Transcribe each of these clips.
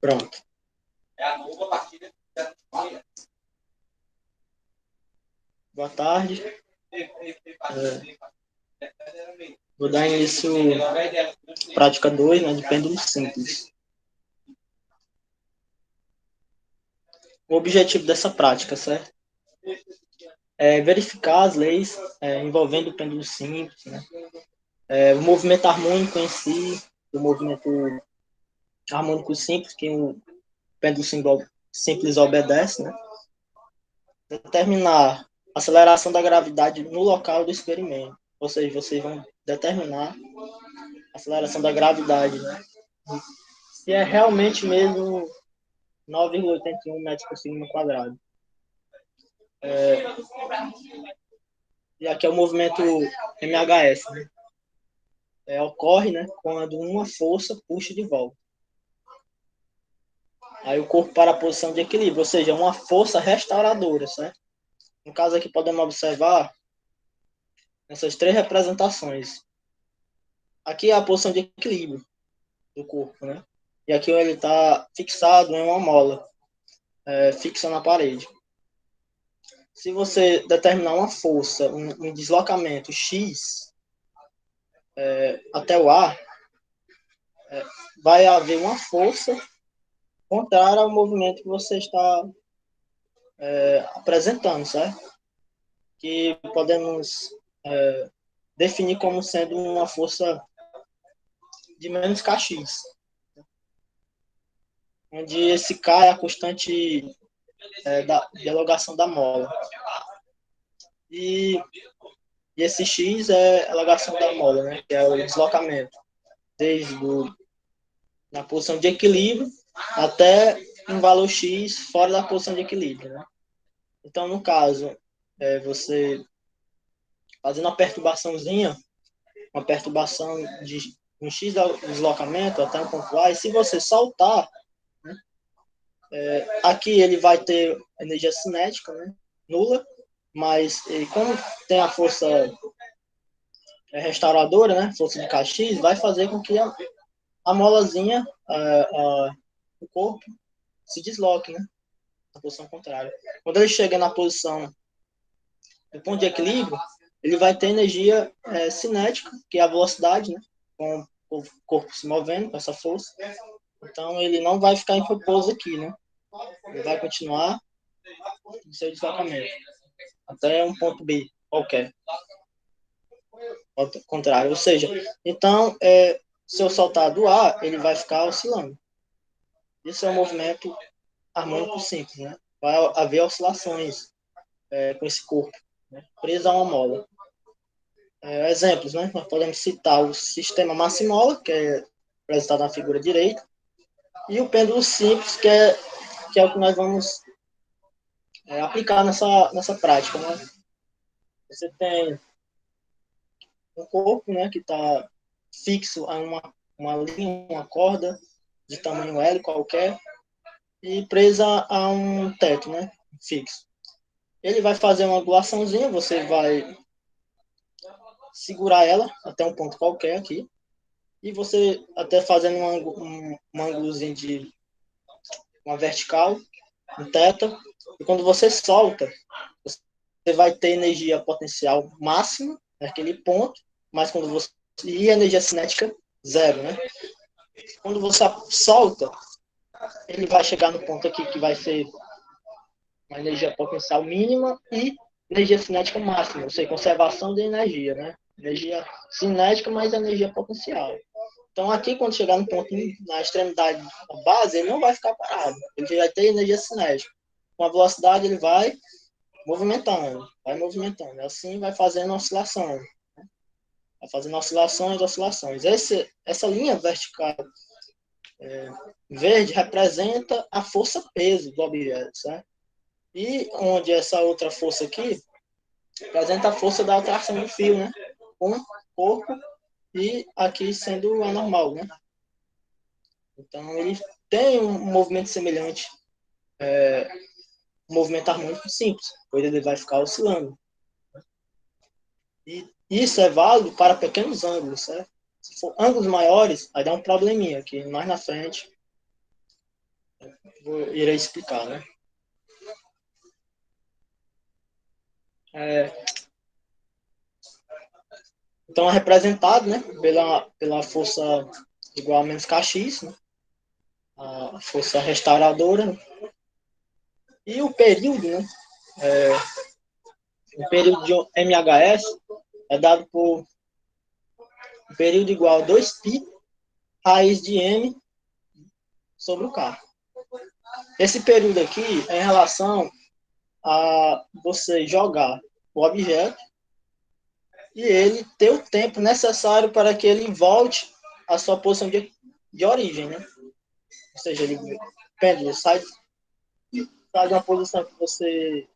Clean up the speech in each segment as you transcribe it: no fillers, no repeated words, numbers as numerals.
Pronto. Boa tarde. Vou dar início à prática 2, né, de pêndulo simples. O objetivo dessa prática, certo? É verificar as leis envolvendo o pêndulo simples, né? O movimento harmônico em si, o movimento harmônico simples, que o pêndulo simples obedece, né? Determinar a aceleração da gravidade no local do experimento. Ou seja, vocês vão determinar a aceleração da gravidade, né? Se é realmente mesmo 9,81 metros por segundo quadrado. E aqui é o movimento MHS, né? Ocorre, né, quando uma força puxa de volta. Aí o corpo para a posição de equilíbrio, ou seja, uma força restauradora, certo? No caso aqui podemos observar essas três representações. Aqui é a posição de equilíbrio do corpo, né? E aqui ele está fixado em uma mola, fixa na parede. Se você determinar uma força, um deslocamento X até o A, vai haver uma força contrária ao movimento que você está apresentando, certo? Que podemos definir como sendo uma força de menos kx, onde esse K é a constante de elongação da mola. E esse X é a elongação da mola, né? Que é o deslocamento, desde na posição de equilíbrio até um valor X fora da posição de equilíbrio, né? Então, no caso, você fazendo uma perturbaçãozinha, uma perturbação de um X deslocamento até um ponto A, e se você soltar, né, aqui ele vai ter energia cinética, né, nula, mas como tem a força restauradora, né, força de Kx, vai fazer com que a molazinha, o corpo, se desloque, né, na posição contrária. Quando ele chega na posição do ponto de equilíbrio, ele vai ter energia cinética, que é a velocidade, né, com o corpo se movendo com essa força. Então, ele não vai ficar em repouso aqui, né? Ele vai continuar no seu deslocamento até um ponto B qualquer. Ao contrário. Ou seja, então, se eu soltar do A, ele vai ficar oscilando. Isso é um movimento harmônico simples, né? Vai haver oscilações com esse corpo, né, preso a uma mola. Exemplos, né? Nós podemos citar o sistema massimola, que é representado na figura direita, e o pêndulo simples, que é o que nós vamos aplicar nessa prática, né? Você tem um corpo, né, que está fixo a uma linha, uma corda de tamanho L qualquer, e presa a um teto, né, fixo. Ele vai fazer uma angulaçãozinha, você vai segurar ela até um ponto qualquer aqui, e você até fazendo um ângulozinho de uma vertical, um teto, e quando você solta, você vai ter energia potencial máxima naquele ponto, mas quando você e energia cinética zero, né? Quando você solta, ele vai chegar no ponto aqui que vai ser uma energia potencial mínima e energia cinética máxima, ou seja, conservação de energia, né? Energia cinética mais energia potencial. Então, aqui, quando chegar no ponto, na extremidade da base, ele não vai ficar parado. Ele vai ter energia cinética. Com a velocidade, ele vai movimentando. Assim, vai fazendo oscilação. Né? Vai fazendo oscilações. Essa linha vertical verde representa a força-peso do objeto, certo? E onde essa outra força aqui representa a força da atração do fio, né? Com o corpo e aqui sendo anormal, né? Então, ele tem um movimento semelhante, um movimento harmônico simples, pois ele vai ficar oscilando. E isso é válido para pequenos ângulos, certo? Se for ângulos maiores, vai dar um probleminha, que mais na frente Irei explicar, né? É, então é representado, né, pela força igual a menos kx, né, a força restauradora, e o período, né, o período de MHS é dado por um período igual a 2π raiz de M sobre o K. Esse período aqui é em relação a você jogar o objeto e ele ter o tempo necessário para que ele volte à sua posição de origem, né? Ou seja, ele pêndulo sai de uma posição que você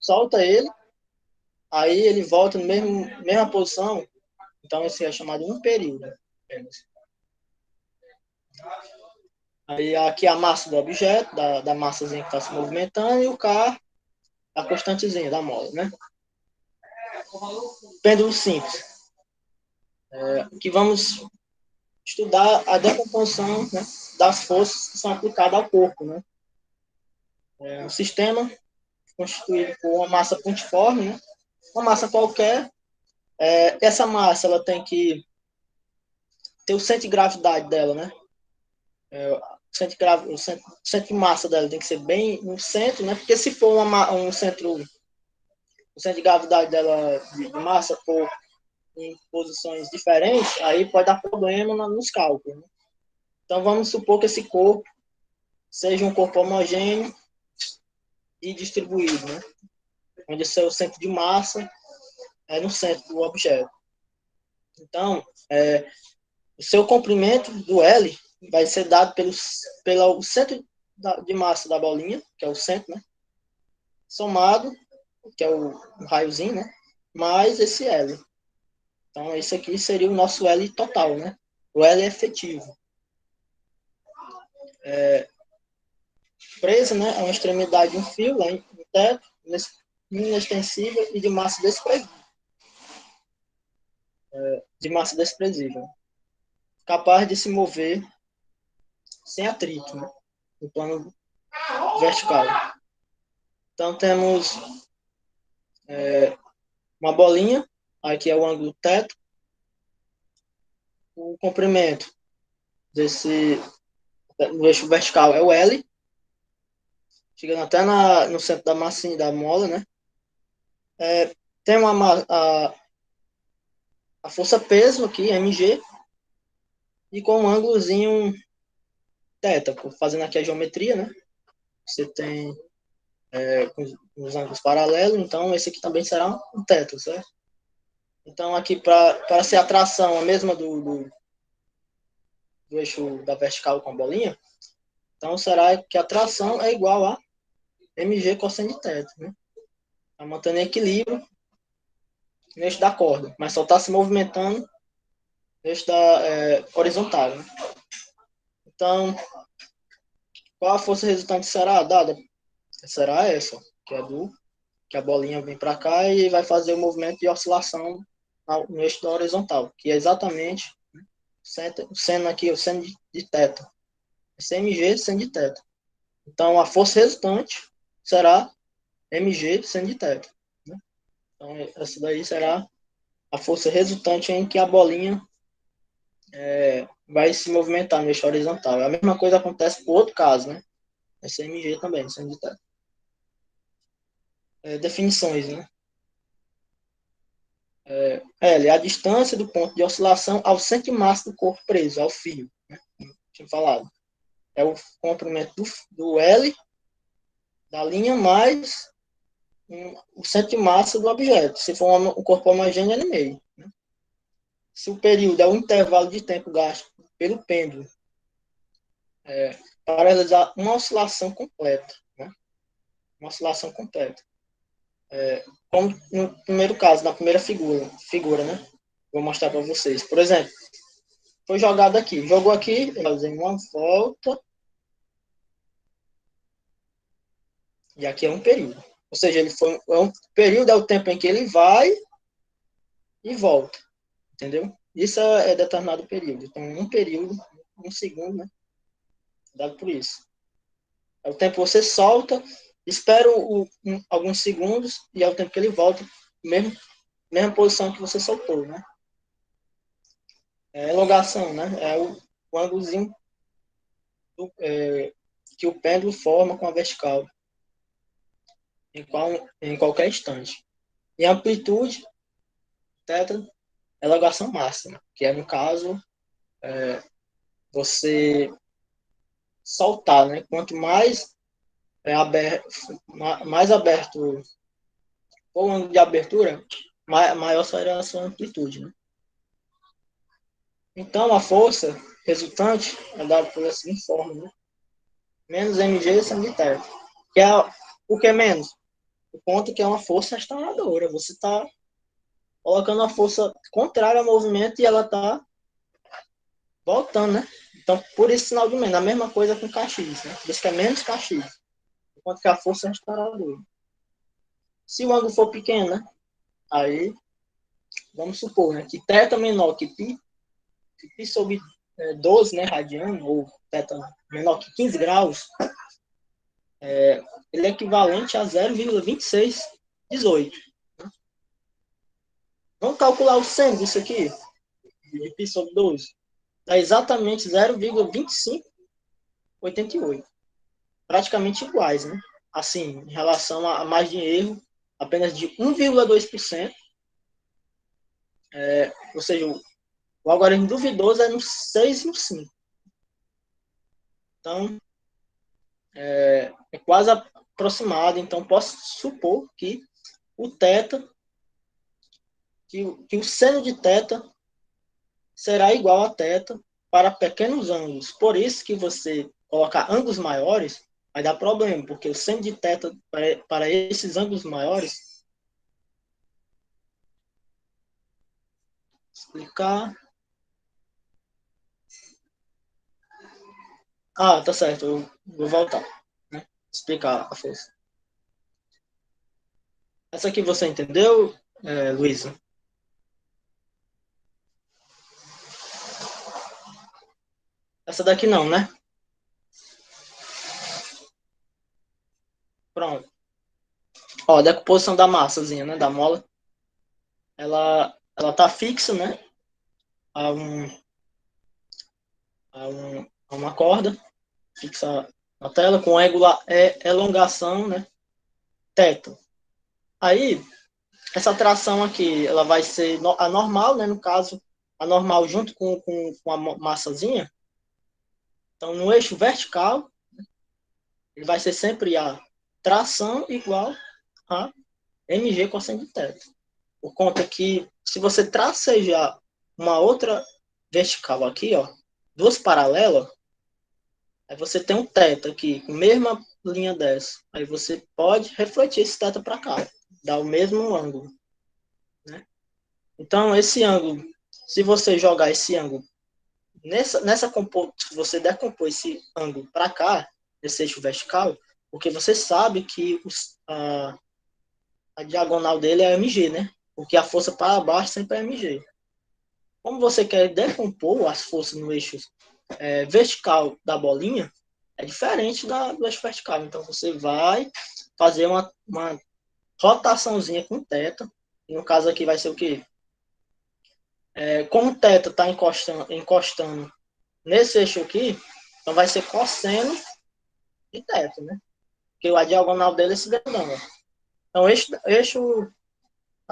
solta ele, aí ele volta na mesma posição, então esse é chamado um período. Aí aqui a massa do objeto, da massazinha que está se movimentando, e o K, a constantezinha da mola, né? Pêndulo simples. Aqui vamos estudar a decomposição, né, das forças que são aplicadas ao corpo, né? Um sistema constituído por uma massa pontiforme, né? Uma massa qualquer. Essa massa ela tem que ter o centro de gravidade dela, né? O centro de massa dela tem que ser bem no centro, né? Porque se for o centro de gravidade dela de massa for em posições diferentes, aí pode dar problema nos cálculos, né? Então vamos supor que esse corpo seja um corpo homogêneo e distribuído, né? Onde o seu centro de massa é no centro do objeto. Então, o seu comprimento do L vai ser dado pelo centro de massa da bolinha, que é o centro, né? Somado, que é o raiozinho, né? Mais esse L. Então, esse aqui seria o nosso L total, né? O L efetivo. Presa, né? É uma extremidade de um fio lá no teto, inextensível e de massa desprezível. Capaz de se mover sem atrito, né? No plano vertical. Então, temos uma bolinha, aqui é o ângulo teto, o comprimento no eixo vertical é o L, chegando até no centro da massinha da mola, né? Tem a força peso aqui, mg, e com um ângulozinho teta, fazendo aqui a geometria, né? Você tem com os ângulos paralelos, então esse aqui também será um teta, certo? Então aqui para ser a tração a mesma do eixo da vertical com a bolinha, então será que a tração é igual a mg cosseno de teta, né? Tá mantendo equilíbrio no eixo da corda, mas só está se movimentando no eixo horizontal, né? Então, qual a força resultante será dada? Será essa, que a bolinha vem para cá e vai fazer o movimento de oscilação no eixo da horizontal, que é exatamente o seno aqui, o seno de teta. Esse é mg seno de teta. Então, a força resultante será mg seno de teta, né? Então, essa daí será a força resultante em que a bolinha vai se movimentar no eixo horizontal. A mesma coisa acontece para o outro caso, né? Esse é mg também, seno de teta. Definições, né? L, a distância do ponto de oscilação ao centro de massa do corpo preso, ao fio, né? Tinha falado. É o comprimento do L, da linha, mais o centro de massa do objeto. Se for um corpo homogêneo, é no meio, né? Se o período é o intervalo de tempo gasto pelo pêndulo para realizar uma oscilação completa, né? Uma oscilação completa. Como no primeiro caso, na primeira figura, né? Vou mostrar para vocês. Por exemplo, foi jogado aqui. Jogou aqui, fazendo uma volta. E aqui é um período. Ou seja, um período é o tempo em que ele vai e volta. Entendeu? Isso é determinado período. Então, um período, um segundo, né? Dado por isso. É o tempo que você solta, espera alguns segundos e é o tempo que ele volta, mesma posição que você soltou, né? É elongação, né? É o ângulozinho que o pêndulo forma com a vertical em qualquer instante. E a amplitude, teta, é elongação máxima, que é, no caso, você soltar, né? Quanto mais mais aberto for o ângulo de abertura, maior será a sua amplitude, né? Então, a força resultante é dada por essa forma, né? Menos mg seno de teta. Que é, o que é menos? O ponto que é uma força restauradora. Você está colocando uma força contrária ao movimento e ela está voltando, né? Então, por isso, sinal de menos. A mesma coisa com kx, né? Por isso que é menos kx. Enquanto que a força é restauradora. Se o ângulo for pequeno, né? Aí, vamos supor, né? Que θ menor que π sobre 12, né? Radiano, ou θ menor que 15 graus, ele é equivalente a 0,2618. Vamos calcular o seno disso aqui, de π sobre 12. Dá exatamente 0,2588. Praticamente iguais, né? Assim, em relação a margem de erro, apenas de 1,2%. Ou seja, o algoritmo duvidoso é no 6 e no 5. Então, é quase aproximado. Então, posso supor que o θ, que o seno de θ será igual a θ para pequenos ângulos. Por isso que você colocar ângulos maiores vai dar problema, porque o seno de θ para esses ângulos maiores, explicar. Ah, tá certo, eu vou voltar, né? Explicar a força. Essa aqui você entendeu, Luísa? Essa daqui não, né? Pronto. Ó, a decomposição da massazinha, né? Da mola. Ela tá fixa, né? A, um, a uma corda fixa na tela com elongação, né? Θ. Aí, essa tração aqui, ela vai ser a normal, né? No caso, a normal junto com a massazinha. Então, no eixo vertical, ele vai ser sempre a tração igual a mg cosseno de θ. Por conta que, se você tracejar uma outra vertical aqui, ó, duas paralelas, aí você tem um θ aqui, com a mesma linha dessa. Aí você pode refletir esse θ para cá, dá o mesmo ângulo, né? Então, esse ângulo, se você jogar esse ângulo se você decompor esse ângulo para cá, esse eixo vertical, porque você sabe que a diagonal dele é mg, né? Porque a força para baixo sempre é mg. Como você quer decompor as forças no eixo vertical da bolinha, é diferente do eixo vertical. Então, você vai fazer uma rotaçãozinha com θ. E no caso aqui vai ser o quê? Como o θ está encostando nesse eixo aqui, então vai ser cosseno de θ, né? Porque a diagonal dele é esse grandão. Então,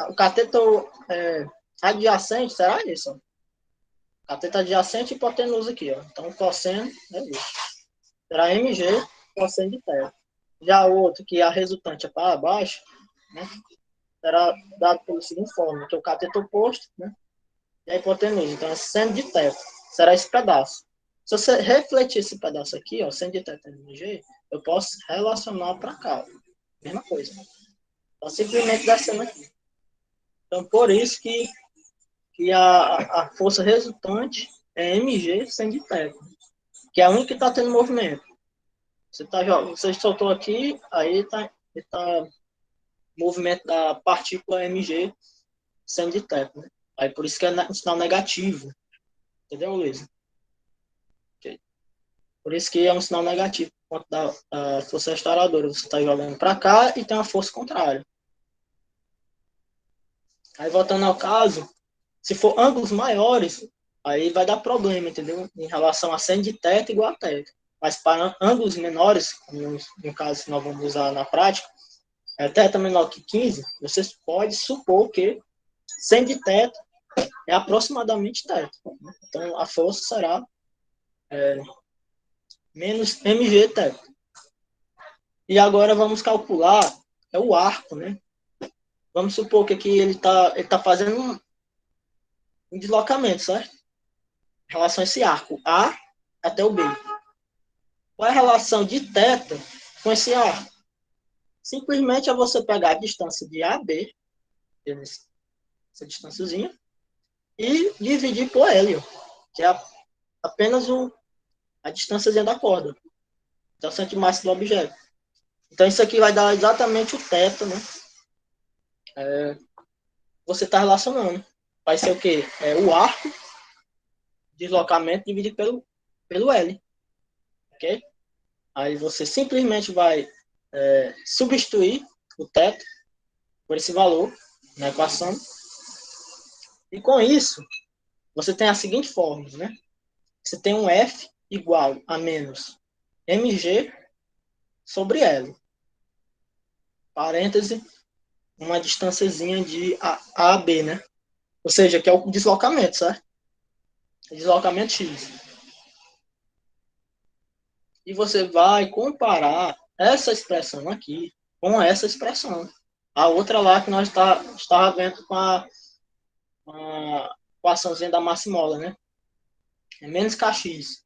o cateto adjacente será isso. Ó. Cateto adjacente e hipotenusa aqui. Ó. Então, cosseno é isso. Será mg cosseno de θ. Já o outro, que a resultante é para baixo, né? Será dado pelo seguinte forma, que é o cateto oposto, né? E a hipotenusa. Então, é seno de θ. Será esse pedaço. Se você refletir esse pedaço aqui, ó, seno de θ mg, eu posso relacionar para cá. Ó. Mesma coisa. Então, simplesmente descendo aqui. Então, por isso que a força resultante é mg seno de θ, que é a única que está tendo movimento. Você soltou aqui, aí está movimento da partícula mg seno de θ. Né? Aí por isso que é um sinal negativo. Entendeu, Luiz? Okay. Por isso que é um sinal negativo. quanto da força restauradora. Você está jogando para cá e tem uma força contrária. Aí, voltando ao caso, se for ângulos maiores, aí vai dar problema, entendeu? Em relação a seno de teto igual a teto. Mas para ângulos menores, como no caso que nós vamos usar na prática, teto menor que 15, você pode supor que seno de teto é aproximadamente teto. Então, a força será menos mg teto. E agora vamos calcular o arco, né? Vamos supor que aqui ele tá fazendo um deslocamento, certo? Em relação a esse arco, A até o B. Qual é a relação de θ com esse arco? Simplesmente é você pegar a distância de AB, essa distânciazinha, e dividir por L, que é apenas a distânciazinha da corda, então centro de massa do objeto. Então isso aqui vai dar exatamente o θ, né? Você está relacionando. Vai ser o quê? O arco, deslocamento dividido pelo L, ok? Aí você simplesmente vai substituir o teto por esse valor na equação. E com isso, você tem a seguinte fórmula, né? Você tem um F igual a menos mg sobre L. Parêntese, uma distânciazinha de A a B, né? Ou seja, que é o deslocamento, certo? O deslocamento X. E você vai comparar essa expressão aqui com essa expressão. A outra lá que nós estava vendo com a equaçãozinha da massa-mola, né? É menos kx.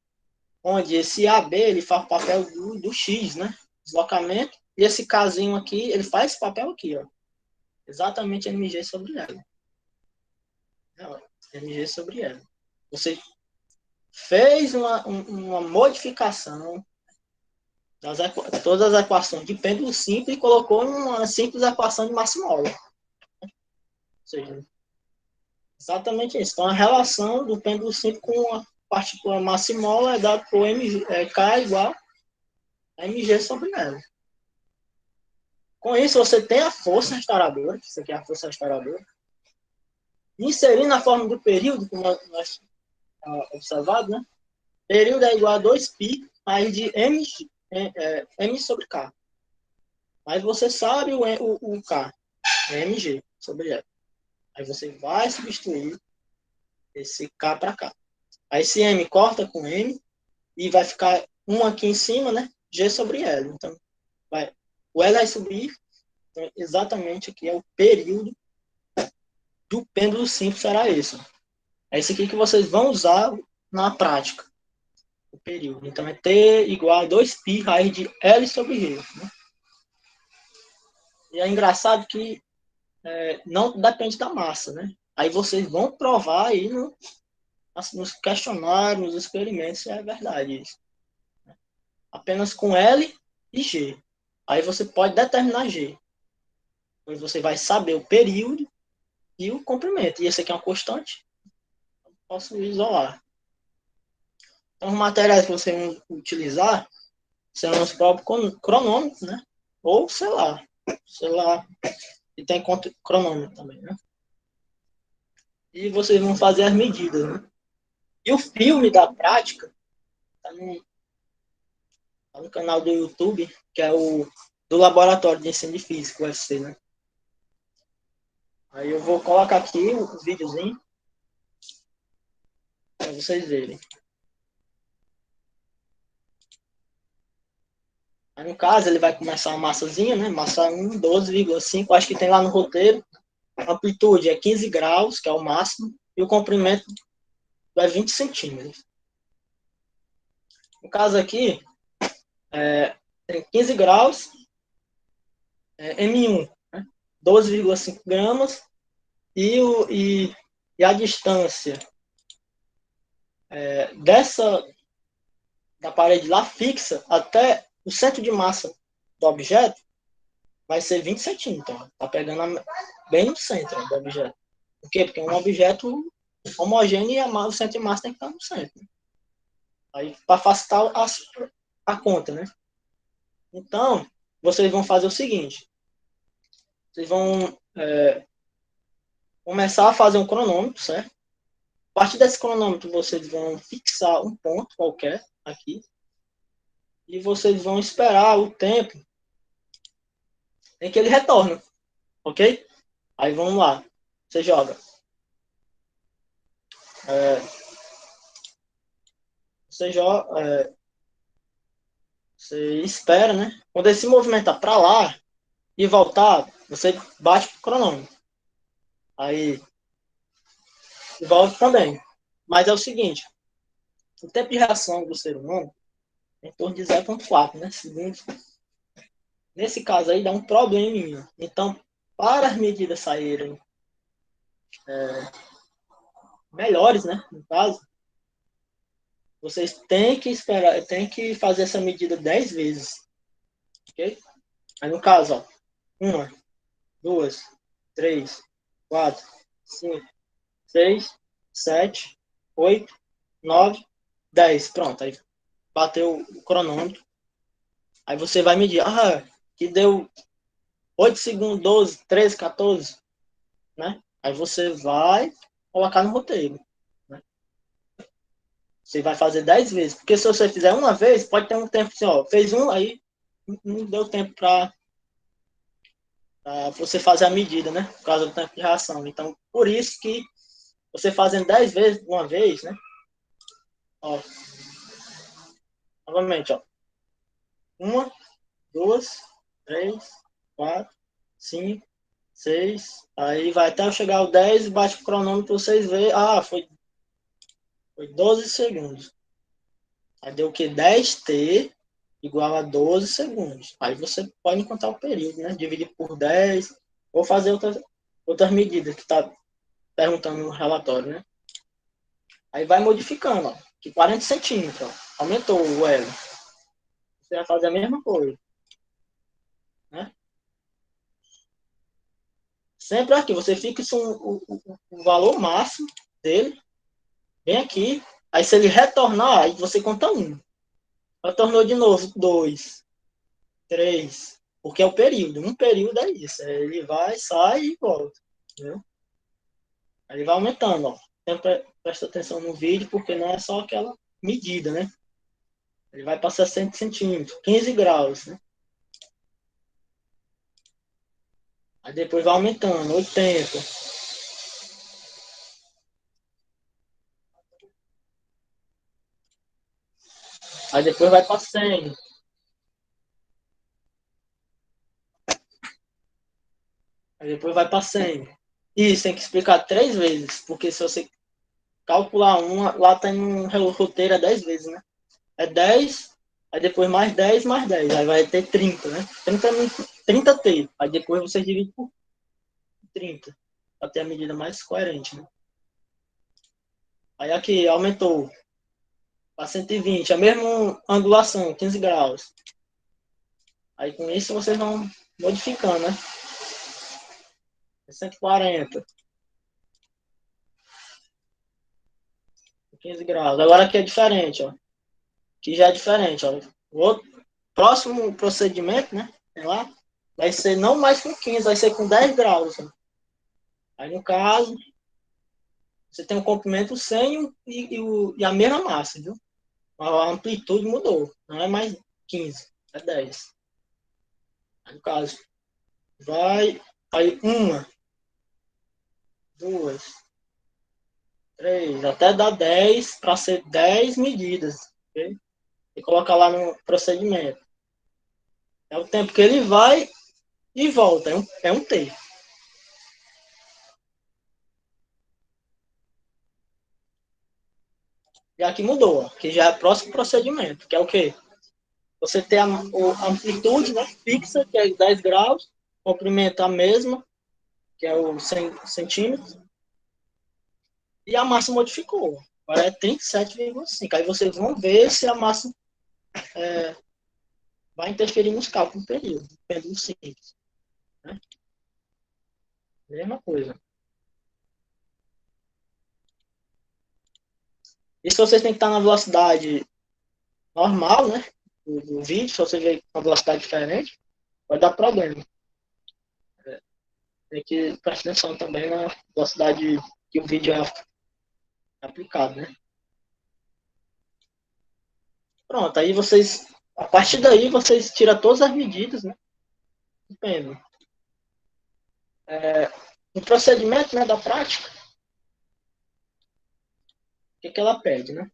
Onde esse AB ele faz o papel do X, né? Deslocamento. E esse Kzinho aqui, ele faz esse papel aqui, ó. Exatamente mg sobre L. Mg sobre L. Você fez uma modificação todas as equações de pêndulo simples e colocou uma simples equação de massa-mola. Ou seja, exatamente isso. Então, a relação do pêndulo simples com a partícula massa-mola é dada por K igual a mg sobre L. Com isso, você tem a força restauradora, que isso aqui é a força restauradora, inserindo na forma do período, como nós observado, né? Período é igual a 2π raiz de m sobre k. Mas você sabe o k, é mg sobre L. Aí você vai substituir esse k para cá. Aí esse m corta com m e vai ficar um aqui em cima, né? G sobre L. Então, o L vai subir, então, exatamente aqui é o período do pêndulo simples, será esse. É esse aqui que vocês vão usar na prática, o período. Então, é T igual a 2π raiz de L sobre G. Né? E é engraçado que não depende da massa, né? Aí vocês vão provar aí nos questionários, nos experimentos, se é verdade isso. Apenas com L e G. Aí você pode determinar G. Pois você vai saber o período e o comprimento. E esse aqui é uma constante. Eu posso isolar. Então, os materiais que você vai utilizar serão os próprios cronômetros, né? Ou sei lá, e tem cronômetro também, né? E vocês vão fazer as medidas, né? E o filme da prática tá no canal do YouTube, que é o do Laboratório de Ensino de Física, o UFC, né? Aí eu vou colocar aqui o videozinho para vocês verem. Aí, no caso, ele vai começar uma massazinha, né? Massa 1, 12,5, acho que tem lá no roteiro. A amplitude é 15 graus, que é o máximo, e o comprimento é 20 centímetros. No caso aqui, tem 15 graus, M1, né? 12,5 gramas, e a distância da parede lá fixa até o centro de massa do objeto vai ser 20 centímetros. Ó. Tá pegando bem no centro do objeto. Por quê? Porque é um objeto homogêneo e o centro de massa tem que estar no centro. Aí, para facilitar a conta, né? Então, vocês vão fazer o seguinte. Vocês vão começar a fazer um cronômetro, certo? A partir desse cronômetro, vocês vão fixar um ponto qualquer aqui. E vocês vão esperar o tempo em que ele retorna, ok? Aí vamos lá. Você joga. Você joga. Você espera, né? Quando ele se movimentar para lá e voltar, você bate o cronômetro. Aí volta também. Mas é o seguinte: o tempo de reação do ser humano é em torno de 0,4, né? Segundos. Nesse caso aí dá um probleminha. Então, para as medidas saírem melhores, né? No caso, vocês têm que esperar, têm que fazer essa medida 10 vezes, ok? Aí no caso, ó, 1, 2, 3, 4, 5, 6, 7, 8, 9, 10. Pronto, aí bateu o cronômetro. Aí você vai medir. Ah, que deu 8 segundos, 12, 13, 14, né? Aí você vai colocar no roteiro. Né? Você vai fazer 10 vezes. Porque se você fizer uma vez, pode ter um tempo assim, ó. Fez um, aí não deu tempo para você fazer a medida, né? Por causa do tempo de reação. Então, por isso que você fazendo 10 vezes de uma vez, né? Ó, novamente, ó. Uma, duas, três, quatro, cinco, seis. Aí vai até eu chegar ao 10 e bate o cronômetro para vocês verem. Ah, foi 12 segundos. Aí deu o quê? 10t igual a 12 segundos. Aí você pode contar o período, né? Dividir por 10 ou fazer outras medidas que está perguntando no relatório, né? Aí vai modificando, ó. Que 40 centímetros, ó. Aumentou o L. Você vai fazer a mesma coisa, né? Sempre aqui, você fixa o valor máximo dele, bem aqui. Aí se ele retornar, aí você conta um. Retornou de novo, dois, três. Porque é o período. Um período é isso. Ele vai, sai e volta. Entendeu? Aí ele vai aumentando, ó. Sempre presta atenção no vídeo, porque não é só aquela medida, né? Ele vai para 60 centímetros, 15 graus, né? Aí depois vai aumentando, 80. Aí depois vai para 100. Aí depois vai para 100. Isso, tem que explicar 3 vezes, porque se você calcular uma, lá tem um roteiro é 10 vezes, né? É 10, aí depois mais 10 mais 10. Aí vai ter 30, né? 30 T. Aí depois você divide por 30, para ter a medida mais coerente, né? Aí aqui aumentou para 120, a mesma angulação, 15 graus. Aí com isso vocês vão modificando, né? 140, 15 graus. Agora aqui é diferente, ó. Aqui já é diferente, ó. O outro, próximo procedimento, né? Sei lá, vai ser não mais com 15, vai ser com 10 graus. Ó. Aí no caso, você tem um comprimento sem e a mesma massa, viu? A amplitude mudou. Não é mais 15, é 10. Aí no caso, vai. Aí uma, duas, três, até dar 10 para ser 10 medidas. Okay? E colocar lá no procedimento. É o tempo que ele vai e volta. É um T. E aqui mudou, ó, que já é o próximo procedimento, que é o quê? Você tem a amplitude, né, fixa, que é 10 graus, comprimento a mesma, que é o 100 centímetros, e a massa modificou. Agora é 37,5. Aí vocês vão ver se a massa vai interferir nos cálculos do período. Período simples. Né? Mesma coisa. E se vocês têm que estar na velocidade normal, né? do vídeo, se você ver uma velocidade diferente, vai dar problema. Tem que prestar atenção também na velocidade que o vídeo é aplicado, né? Pronto, aí vocês, a partir daí, vocês tiram todas as medidas, né? Depende. No procedimento, né, da prática, o que ela pede, né?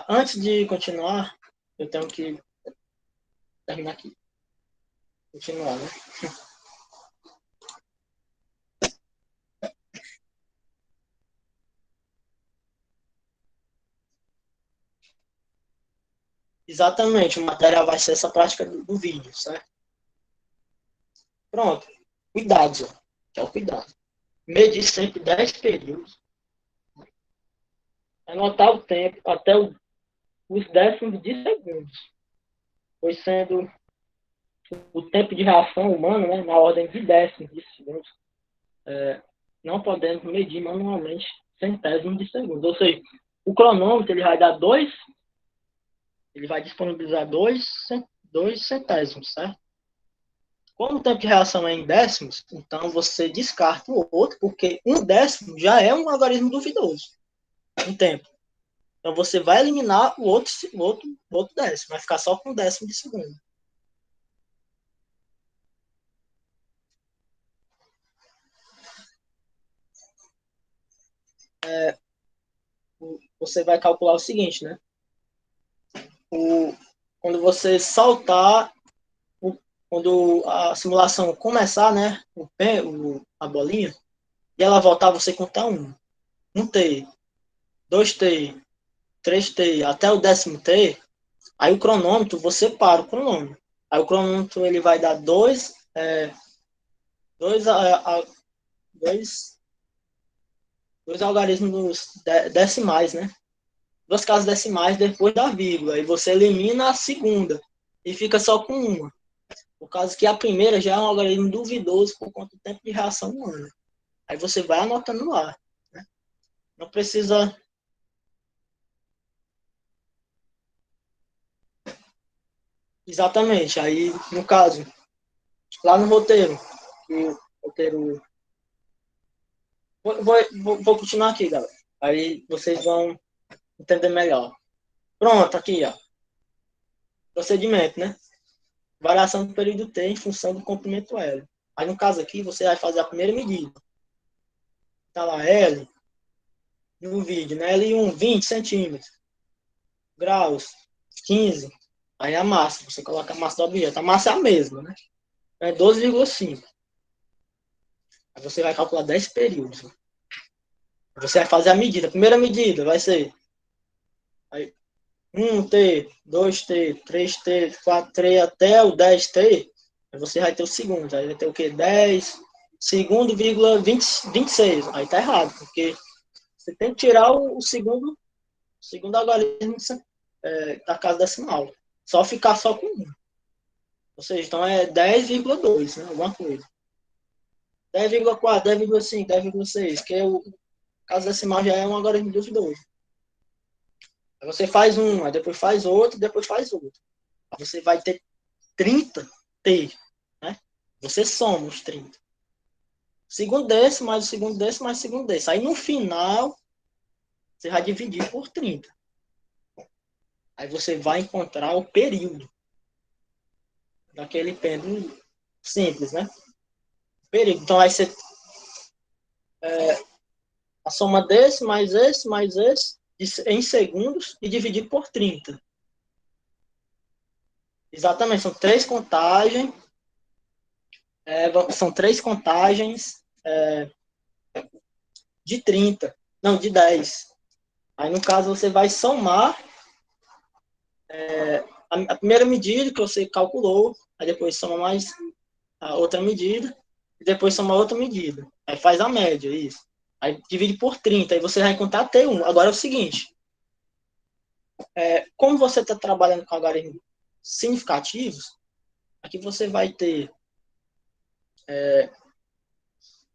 Antes de continuar, eu tenho que terminar aqui. Continuar, né? Exatamente, o material vai ser essa prática do vídeo, certo? Pronto. Cuidados, ó, que é o cuidado. Medir sempre 10 períodos. Anotar o tempo até os décimos de segundos, pois sendo o tempo de reação humana, né, na ordem de décimos de segundos, não podemos medir manualmente centésimos de segundo. Ou seja, o cronômetro ele vai dar ele vai disponibilizar dois centésimos, certo? Como o tempo de reação é em décimos, então você descarta o outro, porque um décimo já é um algarismo duvidoso em tempo. Então você vai eliminar o outro décimo, vai ficar só com um décimo de segundo. Você vai calcular o seguinte, né? Quando você saltar, quando a simulação começar, né? A bolinha, e ela voltar, você contar um T, dois T, três T, até o décimo T, aí o cronômetro, você para o cronômetro. Aí o cronômetro ele vai dar dois, dois, dois algarismos decimais, né? Duas casas decimais depois da vírgula. E você elimina a segunda e fica só com uma. Por causa que a primeira já é um algarismo duvidoso por conta do tempo de reação humana. Aí você vai anotando lá. Né? Não precisa. Exatamente. Aí, no caso, lá no roteiro, o roteiro. Vou continuar aqui, galera. Aí vocês vão entender melhor. Pronto, aqui, ó. Procedimento, né? Variação do período T em função do comprimento L. Aí, no caso aqui, você vai fazer a primeira medida. Tá lá, L, no vídeo, né? L1, 20 centímetros. Graus, 15. Aí a massa, você coloca a massa do objeto. A massa é a mesma, né? É 12,5. Aí você vai calcular 10 períodos. Você vai fazer a medida. A primeira medida vai ser aí, 1T, 2T, 3T, 4T, até o 10T. Aí você vai ter o segundo. Aí vai ter o quê? 10, segundo, vírgula 26. Aí tá errado, porque você tem que tirar o segundo algarismo da casa decimal. Só ficar só com um. Ou seja, então é 10,2, né? Alguma coisa. 10,4, 10,5, 10,6, que é o caso decimal já é um algarismo duvidoso. Aí você faz um, aí depois faz outro, depois faz outro. Aí você vai ter 30 T, né? Você soma os 30. Segundo desse, mais o segundo desse, mais o segundo desse. Aí no final, você vai dividir por 30. Aí você vai encontrar o período daquele pêndulo simples, né? Período. Então vai ser a soma desse, mais esse, em segundos e dividir por 30. Exatamente, são três contagens de 30, não, de 10. Aí, no caso, você vai somar a primeira medida que você calculou, aí depois soma mais a outra medida, e depois soma outra medida. Aí faz a média, isso. Aí divide por 30, aí você vai contar até 1. Agora é o seguinte, como você está trabalhando com algoritmos significativos, aqui você vai ter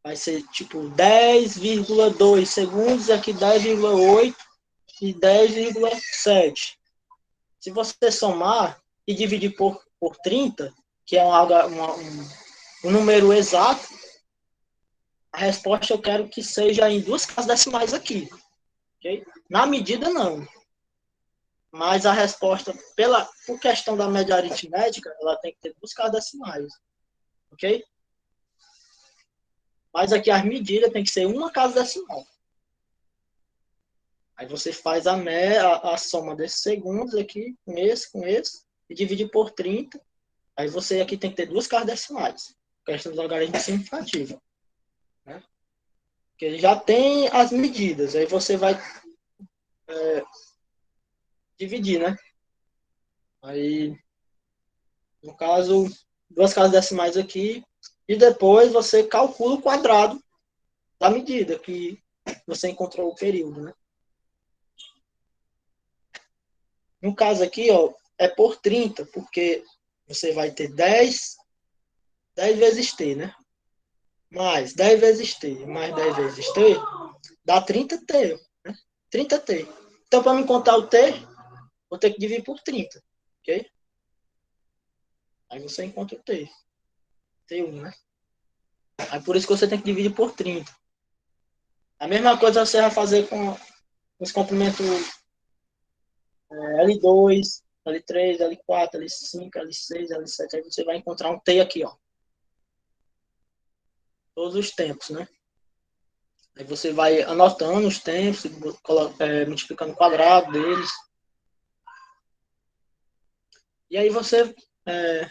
vai ser tipo 10,2 segundos, aqui 10,8 e 10,7. Se você somar e dividir por 30, que é um número exato, a resposta eu quero que seja em duas casas decimais aqui. Okay? Na medida, não. Mas a resposta, por questão da média aritmética, ela tem que ter duas casas decimais. Ok? Mas aqui as medidas tem que ser uma casa decimal. Aí você faz a soma desses segundos aqui, com esse, e divide por 30. Aí você aqui tem que ter duas casas decimais. Questão dos logaritmos significativos. Né? Porque ele já tem as medidas. Aí você vai dividir, né? Aí, no caso, duas casas decimais aqui. E depois você calcula o quadrado da medida que você encontrou o período, né? No caso aqui, ó, é por 30, porque você vai ter 10 vezes t, né? Mais 10 vezes t, mais 10 vezes t, dá 30t, né? 30t. Então, para me contar o t, vou ter que dividir por 30, ok? Aí você encontra o t, t1, né? Aí por isso que você tem que dividir por 30. A mesma coisa você vai fazer com os comprimentos L2, L3, L4, L5, L6, L7. Aí você vai encontrar um t aqui, ó. Todos os tempos, né? Aí você vai anotando os tempos, multiplicando o quadrado deles. E aí você. É,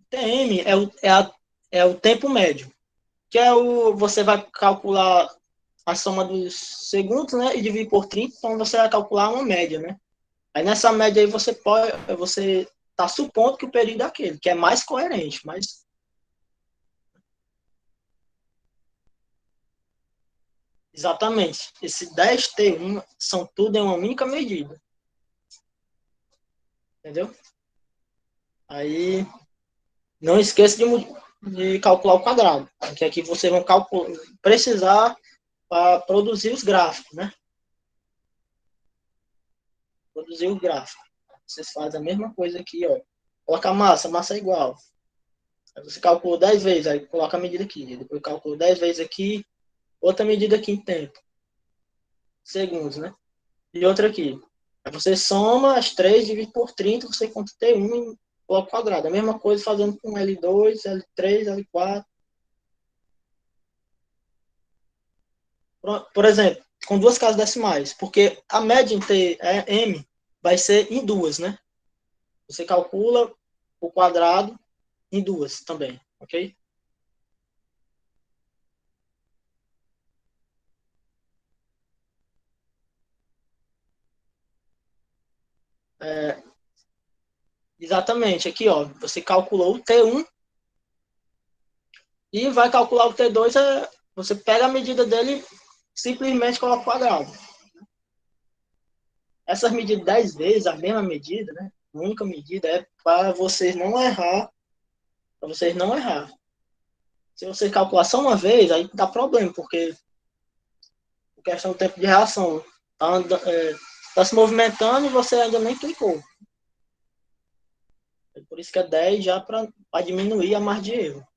TM é o tempo médio, que é você vai calcular a soma dos segundos, né? E dividir por 30, então você vai calcular uma média, né? Aí nessa média aí você está supondo que o período é aquele, que é mais coerente, mas exatamente. Esse 10T1 são tudo em uma única medida. Entendeu? Aí não esqueça de calcular o quadrado, que aqui vocês vão precisar para produzir os gráficos, né? Produzir o gráfico. Vocês fazem a mesma coisa aqui, ó. Coloca a massa é igual. Aí você calcula 10 vezes, aí coloca a medida aqui. Depois calcula 10 vezes aqui, outra medida aqui em tempo. Segundos, né? E outra aqui. Aí você soma as três, divide por 30, você encontra T1 e coloca o quadrado. A mesma coisa fazendo com L2, L3, L4. Por exemplo, com duas casas decimais, porque a média em M vai ser em duas, né? Você calcula o quadrado em duas também, ok? É, exatamente, aqui ó, você calculou o T1 e vai calcular o T2, você pega a medida dele e simplesmente coloca o quadrado. Essas medidas 10 vezes, a mesma medida, né? A única medida é para vocês não errar, para vocês não errar. Se você calcular só uma vez, aí dá problema, porque a questão do tempo de reação tá se movimentando e você ainda nem clicou. É por isso que é 10 já para diminuir a margem de erro.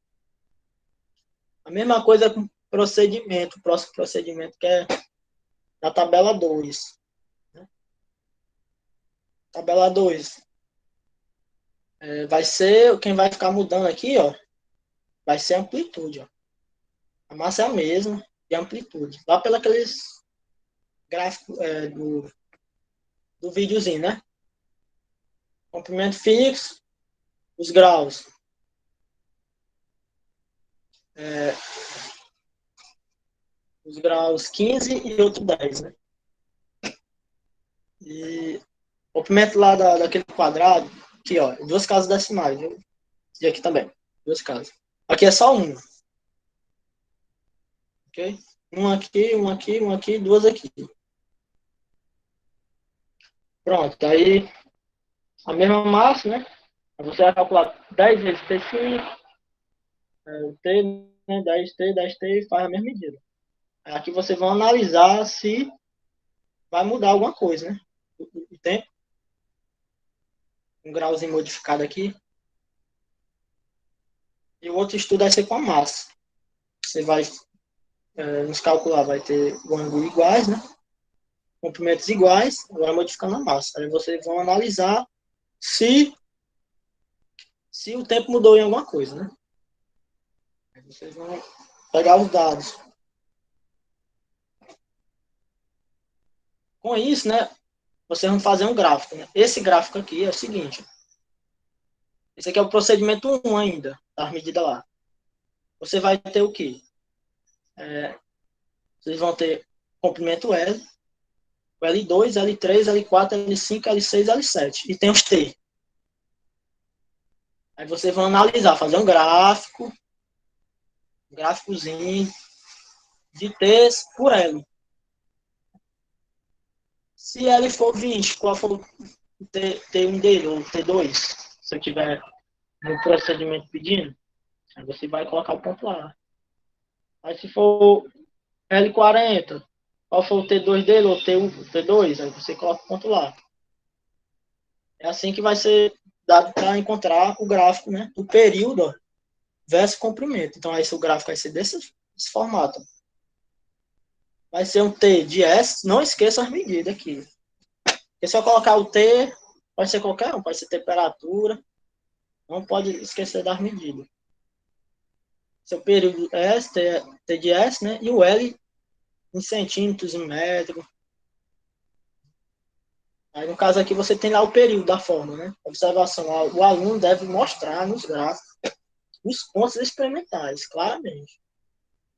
A mesma coisa com procedimento, o próximo procedimento que é na tabela 2. Né? Tabela 2. Vai ser, quem vai ficar mudando aqui, ó, vai ser a amplitude. Ó. A massa é a mesma e a amplitude. Lá pela aqueles gráficos do videozinho, né? Comprimento fixo, os graus. É, os graus 15 e outro 10, né? E o comprimento lá daquele quadrado, aqui, ó, duas casas decimais, viu? E aqui também, duas casas. Aqui é só um, ok? Um aqui, um aqui, um aqui, duas aqui. Pronto, aí a mesma massa, né? Você vai calcular 10 vezes T5, o T, né, 10T, 10T e faz a mesma medida. Aí aqui vocês vão analisar se vai mudar alguma coisa, né? O tempo, um grauzinho modificado aqui. E o outro estudo vai ser com a massa. Você vai nos calcular, vai ter o ângulo iguais, né? Comprimentos iguais, agora modificando a massa. Aí vocês vão analisar se, se o tempo mudou em alguma coisa, né? Aí vocês vão pegar os dados. Com isso, né? Vocês vão fazer um gráfico, né? Esse gráfico aqui é o seguinte. Esse aqui é o procedimento 1 ainda, das medidas lá. Você vai ter o quê? Vocês vão ter comprimento L, o L2, L3, L4, L5, L6, L7. E tem os T. Aí vocês vão analisar, fazer um gráficozinho de T por L. Se L for 20, qual for o T1 dele, ou T2, se eu tiver no procedimento pedindo, aí você vai colocar o ponto lá. Aí se for L40, qual for o T2 dele, ou T1, T2, aí você coloca o ponto lá. É assim que vai ser dado para encontrar o gráfico, né, do período versus comprimento. Então, aí o gráfico vai ser desse formato. Vai ser um T de S, não esqueça as medidas aqui. Porque se eu colocar o T, pode ser qualquer um, pode ser temperatura, não pode esquecer das medidas. Seu período S, T de S, né, e o L em centímetros, em metros. Aí, no caso aqui, você tem lá o período da forma, né? Observação. O aluno deve mostrar nos gráficos os pontos experimentais, claramente.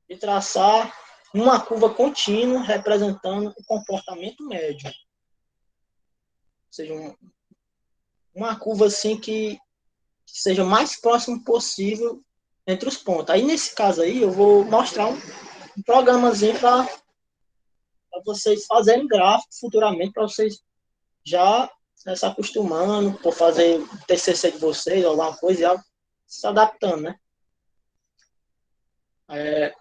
E traçar uma curva contínua representando o comportamento médio. Ou seja, uma curva assim que seja o mais próximo possível entre os pontos. Aí, nesse caso aí, eu vou mostrar um programazinho para vocês fazerem gráfico futuramente, para vocês já se acostumando, por fazer o TCC de vocês, ou alguma coisa, já se adaptando, né? É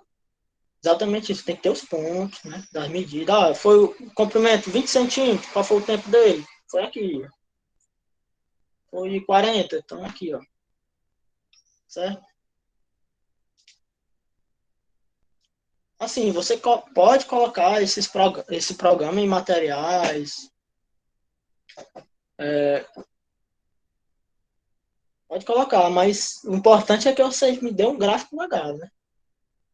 exatamente isso, tem que ter os pontos, né? Das medidas. Ah, foi o comprimento 20 centímetros, qual foi o tempo dele? Foi aqui, foi 40, então aqui, ó. Certo? Assim, você pode colocar esse programa em materiais, pode colocar, mas o importante é que vocês me dêem um gráfico legal, né?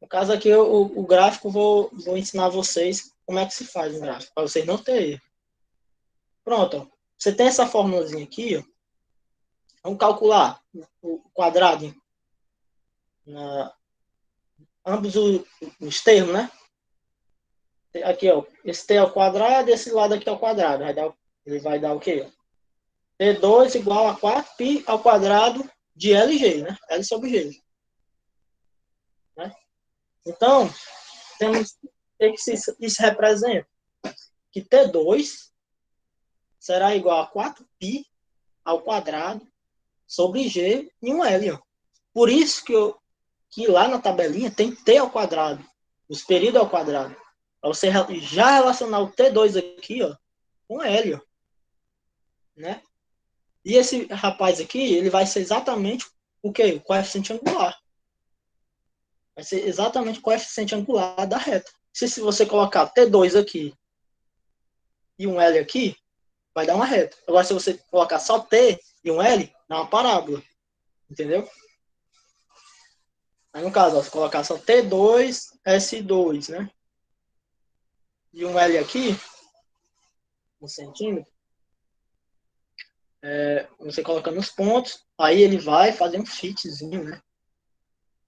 No caso aqui, o gráfico, vou ensinar vocês como é que se faz um gráfico, para vocês não terem erro. Pronto, ó. Você tem essa formulazinha aqui, ó. Vamos calcular o quadrado, na, ambos os termos, né? Aqui, ó, esse T ao quadrado e esse lado aqui ao quadrado. Ele vai dar o quê? T2 igual a 4π ao quadrado de LG, né? L sobre G. Né? Então, temos que isso representa que T2 será igual a 4π ao quadrado sobre G e um L. Ó. Por isso que lá na tabelinha tem T ao quadrado, os períodos ao quadrado. Para você já relacionar o T2 aqui, ó, com L, ó, né? E esse rapaz aqui, ele vai ser exatamente o quê? O coeficiente angular. Vai ser exatamente o coeficiente angular da reta. Se você colocar T2 aqui e um L aqui, vai dar uma reta. Agora, se você colocar só T e um L, dá uma parábola. Entendeu? Aí, no caso, ó, se colocar só T2, S2, né? E um L aqui, um centímetro, você colocando os pontos, aí ele vai fazer um fitzinho, né?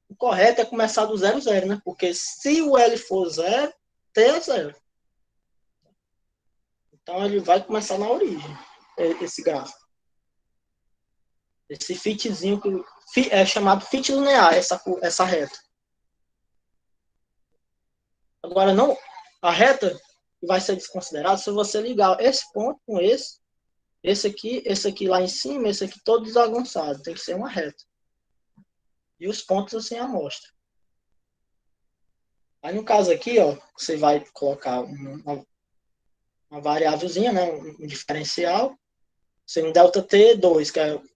O correto é começar do 0, 0, né? Porque se o L for 0, T é 0. Então ele vai começar na origem, esse gráfico. Esse fitzinho que é chamado fit linear, essa reta. Agora, não, a reta vai ser desconsiderada se você ligar esse ponto com esse aqui lá em cima, esse aqui todo desagonçado. Tem que ser uma reta. e os pontos assim a amostra. Aí no caso aqui, ó, você vai colocar uma variávelzinha, né, um diferencial, sem um delta T2, que é o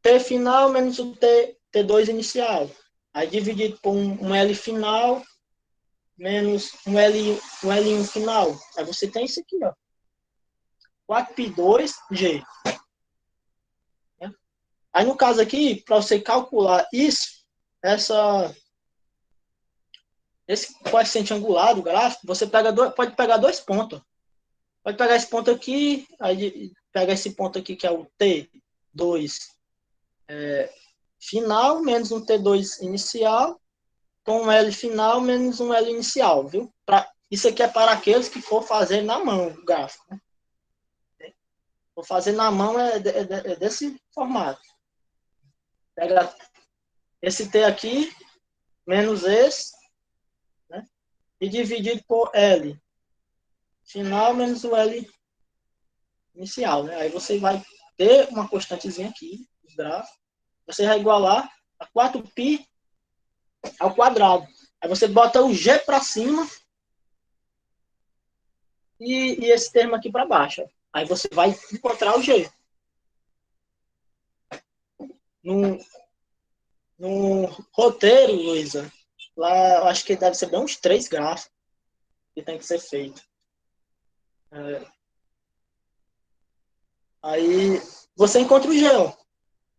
T final menos o T2 inicial. Aí dividido por um L final menos um L1 final. Aí você tem isso aqui, ó. 4π2G. Né? Aí no caso aqui, para você calcular isso, esse coeficiente angular do gráfico, você pode pegar dois pontos. Pode pegar esse ponto aqui, aí pega esse ponto aqui que é o T2 final menos um T2 inicial com um L final menos um L inicial, viu? Isso aqui é para aqueles que for fazer na mão o gráfico. Né? For fazer na mão é desse formato. Pega esse T aqui menos esse, né? E dividido por L final menos o L inicial, né? Aí você vai ter uma constantezinha aqui, os gráficos. Você vai igualar a 4π ao quadrado. Aí você bota o G para cima e esse termo aqui para baixo. Aí você vai encontrar o G. No, no roteiro, Luísa, lá eu acho que deve ser bem uns 3 gráficos que tem que ser feito. Aí você encontra o G, ó,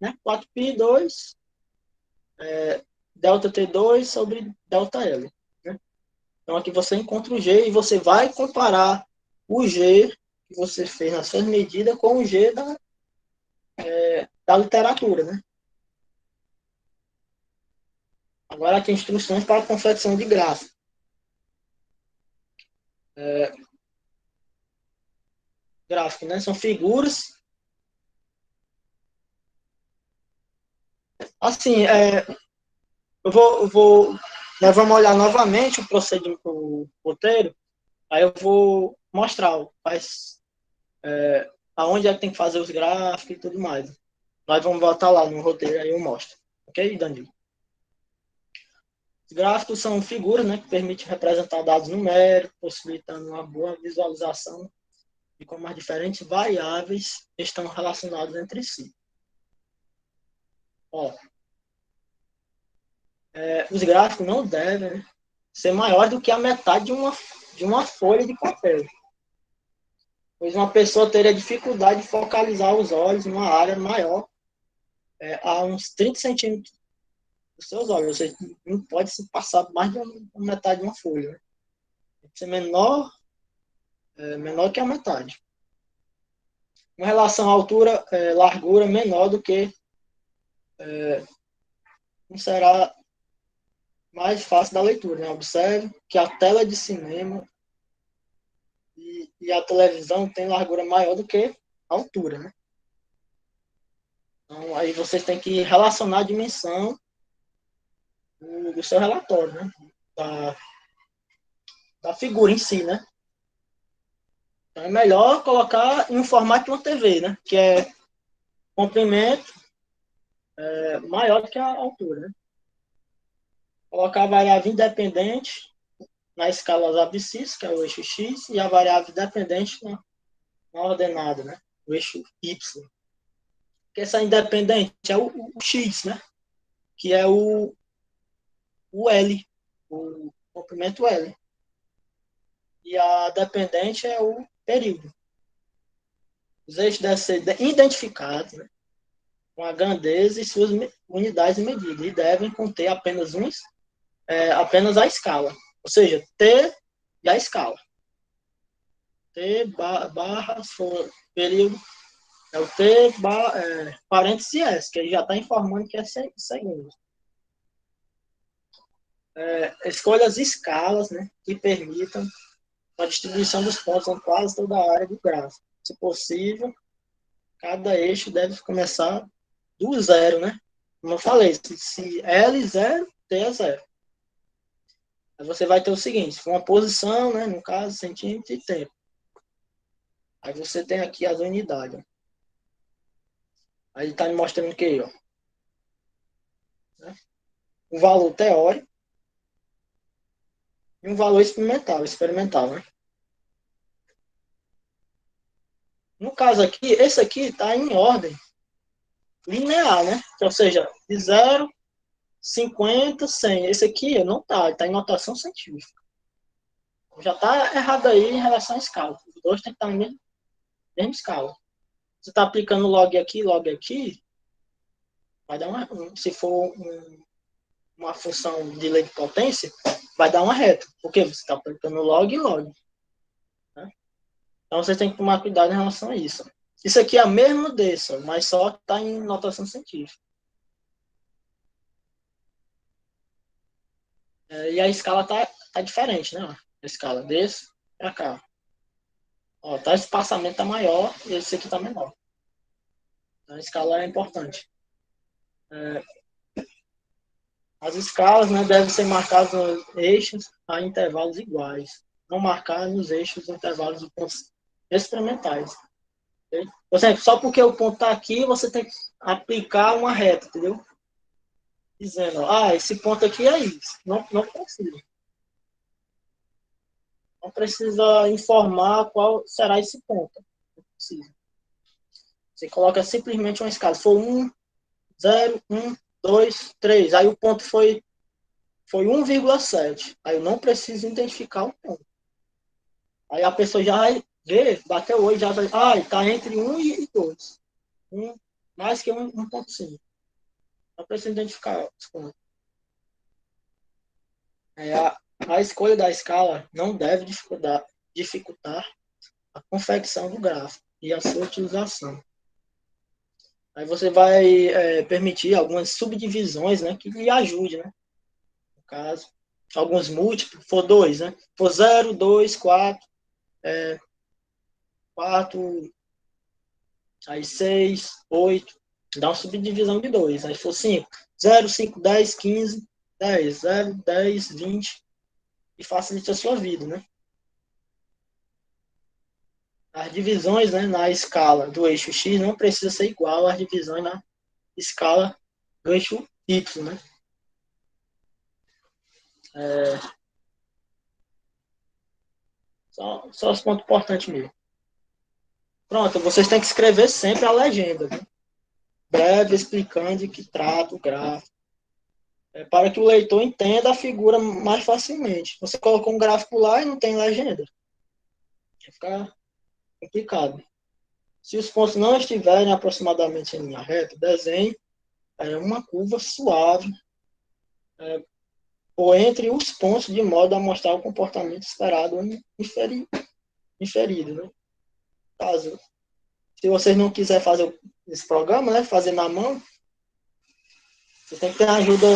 né? 4π2 delta T2 sobre delta L. Né? Então aqui você encontra o G e você vai comparar o G que você fez nas suas medidas com o G da literatura, né? Agora tem instruções para a confecção de gráfico. Gráfico, né? São figuras. Assim, nós vamos olhar novamente o procedimento, o roteiro. Aí eu vou mostrar aonde é que tem que fazer os gráficos e tudo mais. Nós vamos voltar lá no roteiro, aí eu mostro. Ok, Danilo? Os gráficos são figuras, né, que permitem representar dados numéricos, possibilitando uma boa visualização de como as diferentes variáveis estão relacionadas entre si. Ó, os gráficos não devem, né, ser maior do que a metade de uma folha de papel, pois uma pessoa teria dificuldade de focalizar os olhos em uma área maior, a uns 30 centímetros dos seus olhos. Ou seja, não pode se passar mais da metade de uma folha. Né? Tem que ser menor que a metade. Em relação à altura, largura menor do que não será mais fácil da leitura. Né? Observe que a tela de cinema e a televisão tem largura maior do que a altura. Né? Então, aí vocês têm que relacionar a dimensão do seu relatório, né? Da figura em si, né? Então é melhor colocar em um formato de uma TV, né? Que é comprimento maior do que a altura, né? Colocar a variável independente na escala das abscissas, que é o eixo X, e a variável dependente na ordenada, né? O eixo Y. Porque essa independente é o X, né? Que é o L, o comprimento L. E a dependente é o período. Os eixos devem ser identificados, né? Com a grandeza e suas unidades de medida, e devem conter apenas a escala, ou seja, T e a escala. T barra período é o T parênteses S, que ele já está informando que é segundo. Escolha as escalas, né, que permitam a distribuição dos pontos em quase toda a área do gráfico. Se possível, cada eixo deve começar do zero, né? Como eu falei, se L 0, T é 0. Aí você vai ter o seguinte, uma posição, né, no caso, centímetro e tempo. Aí você tem aqui as unidades. Aí ele está me mostrando o que, ó. Né? um valor teórico e um valor experimental, né? No caso aqui, esse aqui está em ordem linear, né? Ou seja, de 0, 50, 100. Esse aqui não está em notação científica. Já está errado aí em relação à escala. Os dois tem que estar na mesma escala. Você está aplicando log aqui, vai dar se for uma função de lei de potência, vai dar uma reta. Porque você está aplicando log e log. Né? Então você tem que tomar cuidado em relação a isso. Isso aqui é a mesma dessa, mas só está em notação científica. E a escala tá diferente, né? A escala desse para cá. Ó, tá, esse espaçamento tá maior e esse aqui tá menor. Então, a escala é importante. As escalas, né, devem ser marcadas nos eixos a intervalos iguais. Não marcar nos eixos intervalos de pontos experimentais. Okay? Por exemplo, só porque o ponto está aqui, você tem que aplicar uma reta, entendeu? Dizendo, esse ponto aqui é isso. Não precisa. Não precisa informar qual será esse ponto. Não precisa. Você coloca simplesmente uma escala. Se for 1, 0, 1, 2, 3. Aí o ponto foi 1,7. Aí eu não preciso identificar o ponto. Aí a pessoa já vai ver, bateu o olho, já vai, está entre 1 e 2. Mais que 1,5. Não precisa identificar os pontos. A escolha da escala não deve dificultar a confecção do gráfico e a sua utilização. Aí você vai permitir algumas subdivisões, né, que lhe ajudem, né? No caso, alguns múltiplos, for 2, né? For 0, 2, 4, 4, aí 6, 8, dá uma subdivisão de 2. Aí for 5, 0, 5, 10, 15, 10, 0, 10, 20, e facilita a sua vida, né? As divisões, né, na escala do eixo X não precisa ser igual às divisões na escala do eixo Y, né? Só os pontos importantes mesmo. Pronto, vocês têm que escrever sempre a legenda, né? Breve, explicando de que trata o gráfico, para que o leitor entenda a figura mais facilmente. Você colocou um gráfico lá e não tem legenda. Vai ficar complicado. Se os pontos não estiverem aproximadamente em linha reta, desenhe uma curva suave ou entre os pontos de modo a mostrar o comportamento esperado inferido. Né? Caso, se vocês não quiserem fazer esse programa, né, fazer na mão, você tem que ter ajuda,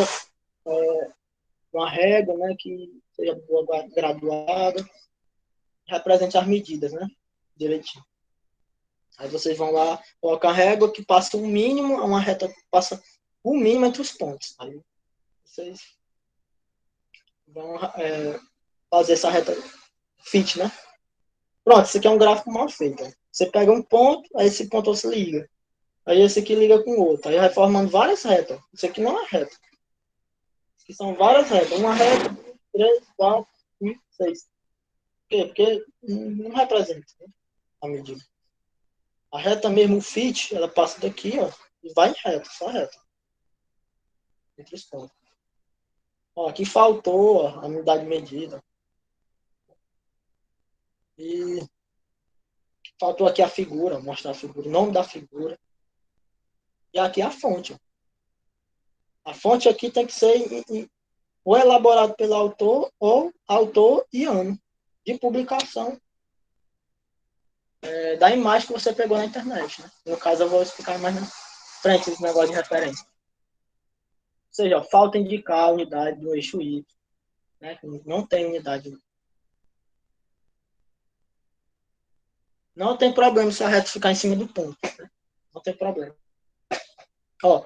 uma régua, né, que seja graduada, represente as medidas, né, direitinho. Aí vocês vão lá, colocar a régua que passa o mínimo, uma reta que passa o mínimo entre os pontos. Aí vocês vão fazer essa reta fit, né? Pronto, isso aqui é um gráfico mal feito. Você pega um ponto, aí esse ponto você liga. Aí esse aqui liga com o outro. Aí vai formando várias retas. Isso aqui não é reta. Isso aqui são várias retas. Uma reta, 3, 4, 5, 6. Por quê? Porque não representa, né, a medida. A reta mesmo, o fit, ela passa daqui, ó, e vai em reta, só reta. Entre os pontos. Ó, aqui faltou ó, a unidade de medida. E faltou aqui a figura, mostrar a figura, o nome da figura. E aqui a fonte. Ó. A fonte aqui tem que ser ou elaborado pelo autor, ou autor e ano de publicação da imagem que você pegou na internet. Né? No caso, eu vou explicar mais na frente esse negócio de referência. Ou seja, ó, falta indicar a unidade do eixo Y. Né? Não tem unidade. Não tem problema se a reta ficar em cima do ponto. Né? Não tem problema. Ó,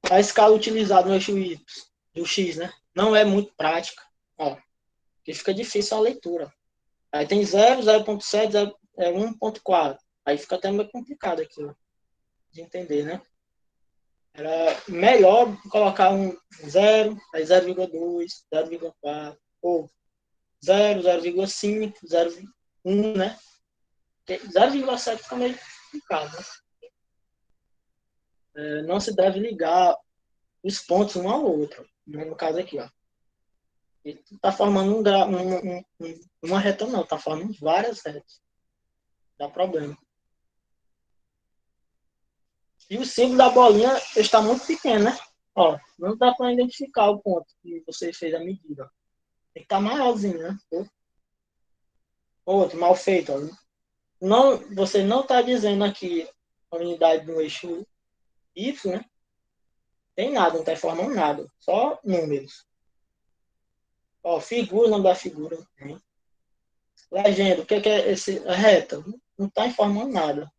a escala utilizada no eixo Y, do X, né? Não é muito prática. Ó, porque fica difícil a leitura. Aí tem 0, 0,7, 1,4. Aí fica até meio complicado aqui, ó, de entender, né? Era melhor colocar um 0, aí 0,2, 0,4, ou 0, 0,5, 0,1, né? 0,7 fica meio complicado, né? Não se deve ligar os pontos um ao outro. No caso aqui, ó. Ele está formando uma reta, não, está formando várias retas. Dá problema. E o símbolo da bolinha está muito pequeno, né? Ó, não dá para identificar o ponto que você fez a medida. Tem que estar maiorzinho, né? Outro, mal feito. Ó. Não, você não está dizendo aqui a unidade do eixo Y, né? Tem nada, não está informando nada. Só números. Ó, figura, nome da figura. Hein? Legenda, o que é esse reta? Não está informando nada.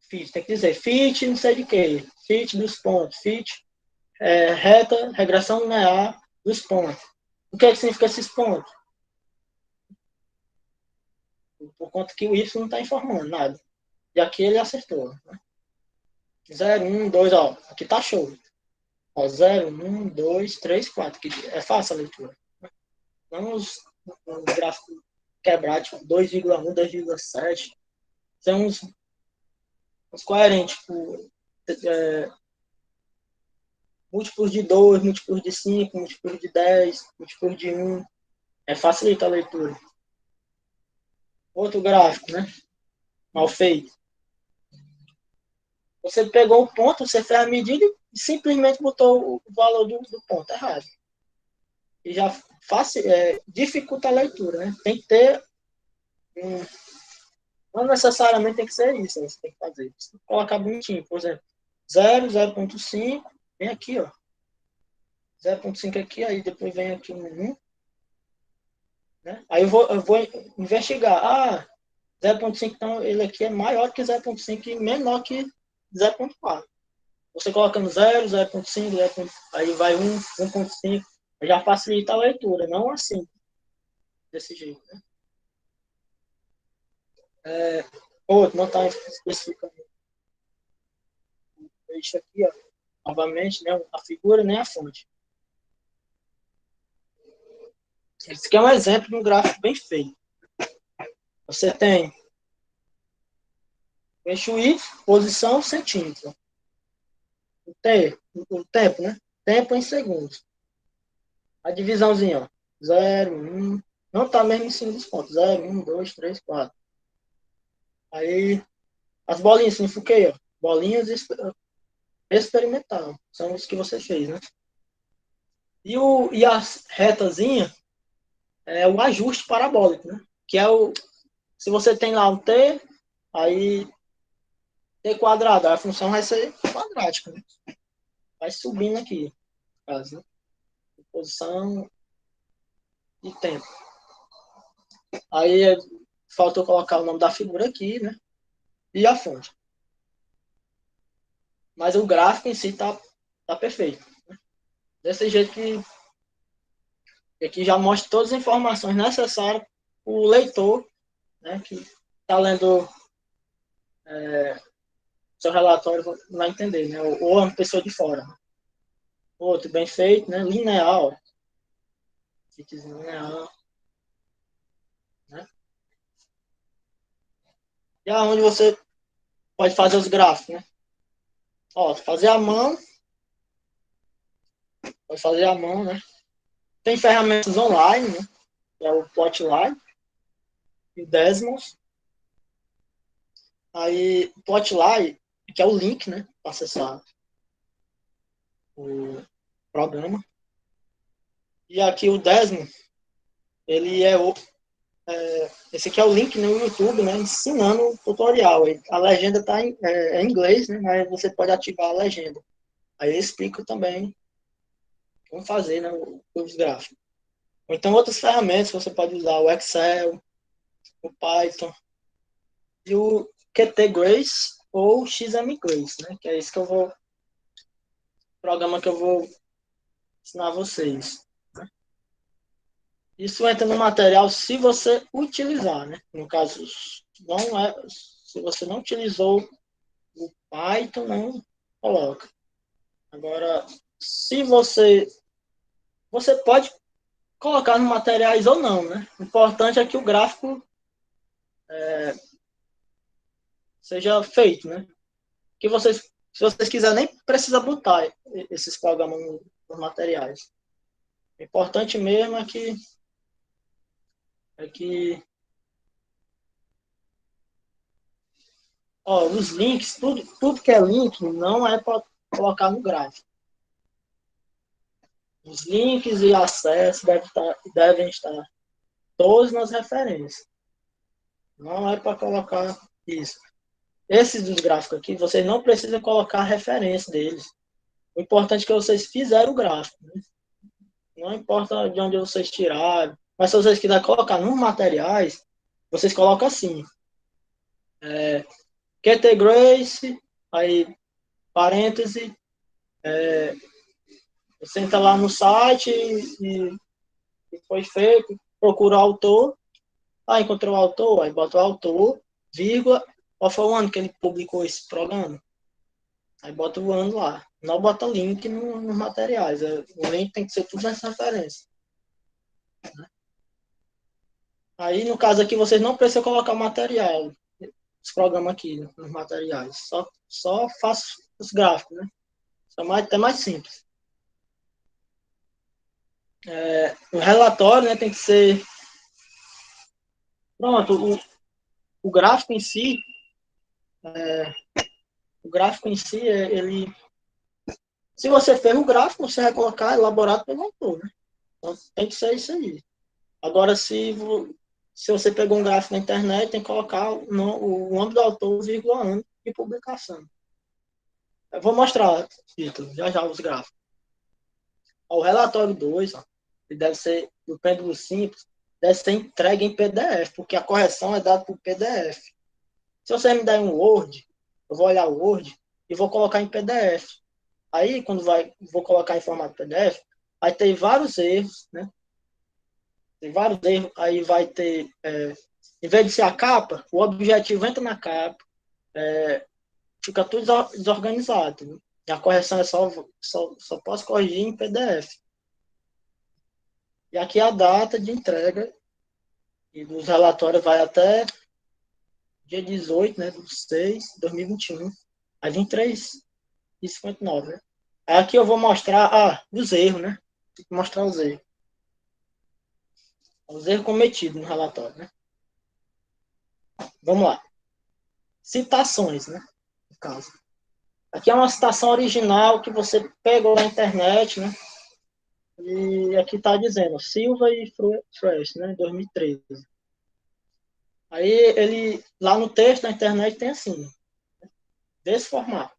Fit, tem que dizer fit, não sei de quê. Fit dos pontos. Fit, reta, regressão linear dos pontos. O que significa esses pontos? Por conta que o Y não está informando nada. E aqui ele acertou. Né? 0, 1, 2, ó. Aqui tá show. Ó, 0, 1, 2, 3, 4. Que é fácil a leitura. Não os gráficos quebrados, tipo 2,1, 2,7. São uns coerentes, tipo, múltiplos de 2, múltiplos de 5, múltiplos de 10, múltiplos de 1. Facilita a leitura. Outro gráfico, né? Mal feito. Você pegou o ponto, você fez a medida e simplesmente botou o valor do ponto errado. E já dificulta a leitura, né? Tem que ter não necessariamente tem que ser isso, você tem que fazer. Você tem que colocar bonitinho, por exemplo, 0, 0,5, vem aqui, ó. 0,5 aqui, aí depois vem aqui um 1, né? Aí eu vou investigar. 0,5, então ele aqui é maior que 0,5 e menor que 0,4. Você colocando 0, 0,5, 0, aí vai 1, 1,5, já facilita a leitura, não assim, desse jeito, né? Outro, não está especificando isso aqui, ó, novamente, né, a figura nem a fonte. Esse aqui é um exemplo de um gráfico bem feito. Você tem o eixo Y, posição, centímetro. O tempo, né? Tempo em segundos. A divisãozinha, ó. 0, 1. Não está mesmo em cima dos pontos. 0, 1, 2, 3, 4. Aí, as bolinhas significa o quê? Ó? Bolinhas experimental. São os que você fez, né? E as retazinha é o ajuste parabólico, né? Que é o... Se você tem lá um T, aí T quadrado, a função vai ser quadrática, né? Vai subindo aqui, caso, né? Posição e tempo. Aí faltou colocar o nome da figura aqui, né? E a fonte. Mas o gráfico em si tá perfeito. Né? Desse jeito que aqui já mostra todas as informações necessárias para o leitor, né? Que está lendo seu relatório vai entender, né? Ou uma pessoa de fora. Né? Outro bem feito, né? Linear. Linear, né? E aonde você pode fazer os gráficos, né? Ó, fazer a mão, pode fazer a mão, né? Tem ferramentas online, né? Que é o Plotline e Desmos. Aí, o Plotline, que é o link, né? Para acessar o programa. E aqui o Desmos, ele esse aqui é o link no YouTube, né? Ensinando o tutorial. A legenda está em inglês, né? Mas você pode ativar a legenda. Aí eu explico também como fazer, né? Os gráficos. Ou então outras ferramentas, você pode usar o Excel, o Python e o Qt Grace ou XM Grace, né? Que é esse que eu vou, programa que eu vou ensinar vocês. Né? Isso entra no material se você utilizar, né? No caso, não é, se você não utilizou o Python, não coloca. Agora, se você pode colocar nos materiais ou não, né? O importante é que o gráfico seja feito, né? Que se vocês quiserem, nem precisa botar esses programas nos materiais. O importante mesmo é que ó, os links, tudo que é link não é para colocar no gráfico. Os links e acesso devem estar todos nas referências. Não é para colocar isso. Esses dos gráficos aqui, vocês não precisam colocar a referência deles. O importante é que vocês fizeram o gráfico. Né? Não importa de onde vocês tiraram. Mas se vocês quiserem colocar nos materiais, vocês colocam assim. QT Grace, aí parêntese, você entra lá no site e foi feito, procura o autor, encontrou o autor, aí bota o autor, vírgula, qual foi o ano que ele publicou esse programa? Aí bota o ano lá. Não bota link nos materiais. O link tem que ser tudo nessa referência. Aí, no caso aqui, vocês não precisam colocar o material, os programas aqui, nos materiais. Só faço os gráficos, né? Até mais simples. O relatório, né, tem que ser... Pronto, o gráfico em si, ele... Se você fez o gráfico, você vai colocar elaborado pelo autor, né? Então, tem que ser isso aí. Agora, se você pegou um gráfico na internet, tem que colocar o nome do autor, vírgula, ano de publicação. Eu vou mostrar, Vitor, já os gráficos. O relatório 2, que deve ser do pêndulo simples, deve ser entregue em PDF, porque a correção é dada por PDF. Se você me der um Word, eu vou olhar o Word e vou colocar em PDF. Aí, quando vou colocar em formato PDF, vai ter vários erros, né? Tem vários erros, aí vai ter, em vez de ser a capa, o objetivo entra na capa, fica tudo desorganizado. Né? E a correção é só posso corrigir em PDF. E aqui a data de entrega e dos relatórios vai até dia 18, né, de 6 de 2021, às 23h59. Né? Aqui eu vou mostrar os erros, né? Tem que mostrar os erros. Os erros cometidos no relatório, né? Vamos lá. Citações, né? No caso. Aqui é uma citação original que você pegou na internet, né? E aqui está dizendo Silva e Fresh, né? 2013. Aí ele, lá no texto da internet tem assim, desse formato.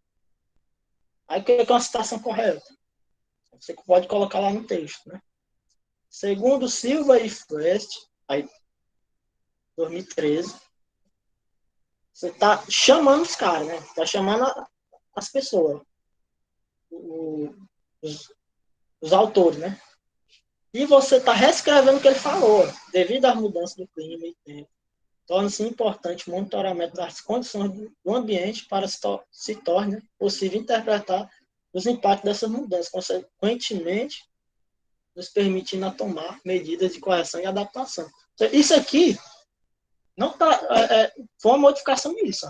Aí que é uma citação correta. Você pode colocar lá no texto, né? Segundo Silva e Fresh, aí 2013, você está chamando os caras, né? Está chamando as pessoas, os, os autores, né? E você está reescrevendo o que ele falou. Devido às mudanças do clima e tempo, torna-se importante o monitoramento das condições do ambiente para se torne possível interpretar os impactos dessas mudanças, consequentemente, nos permitindo a tomar medidas de correção e adaptação. Isso aqui não tá, foi uma modificação disso.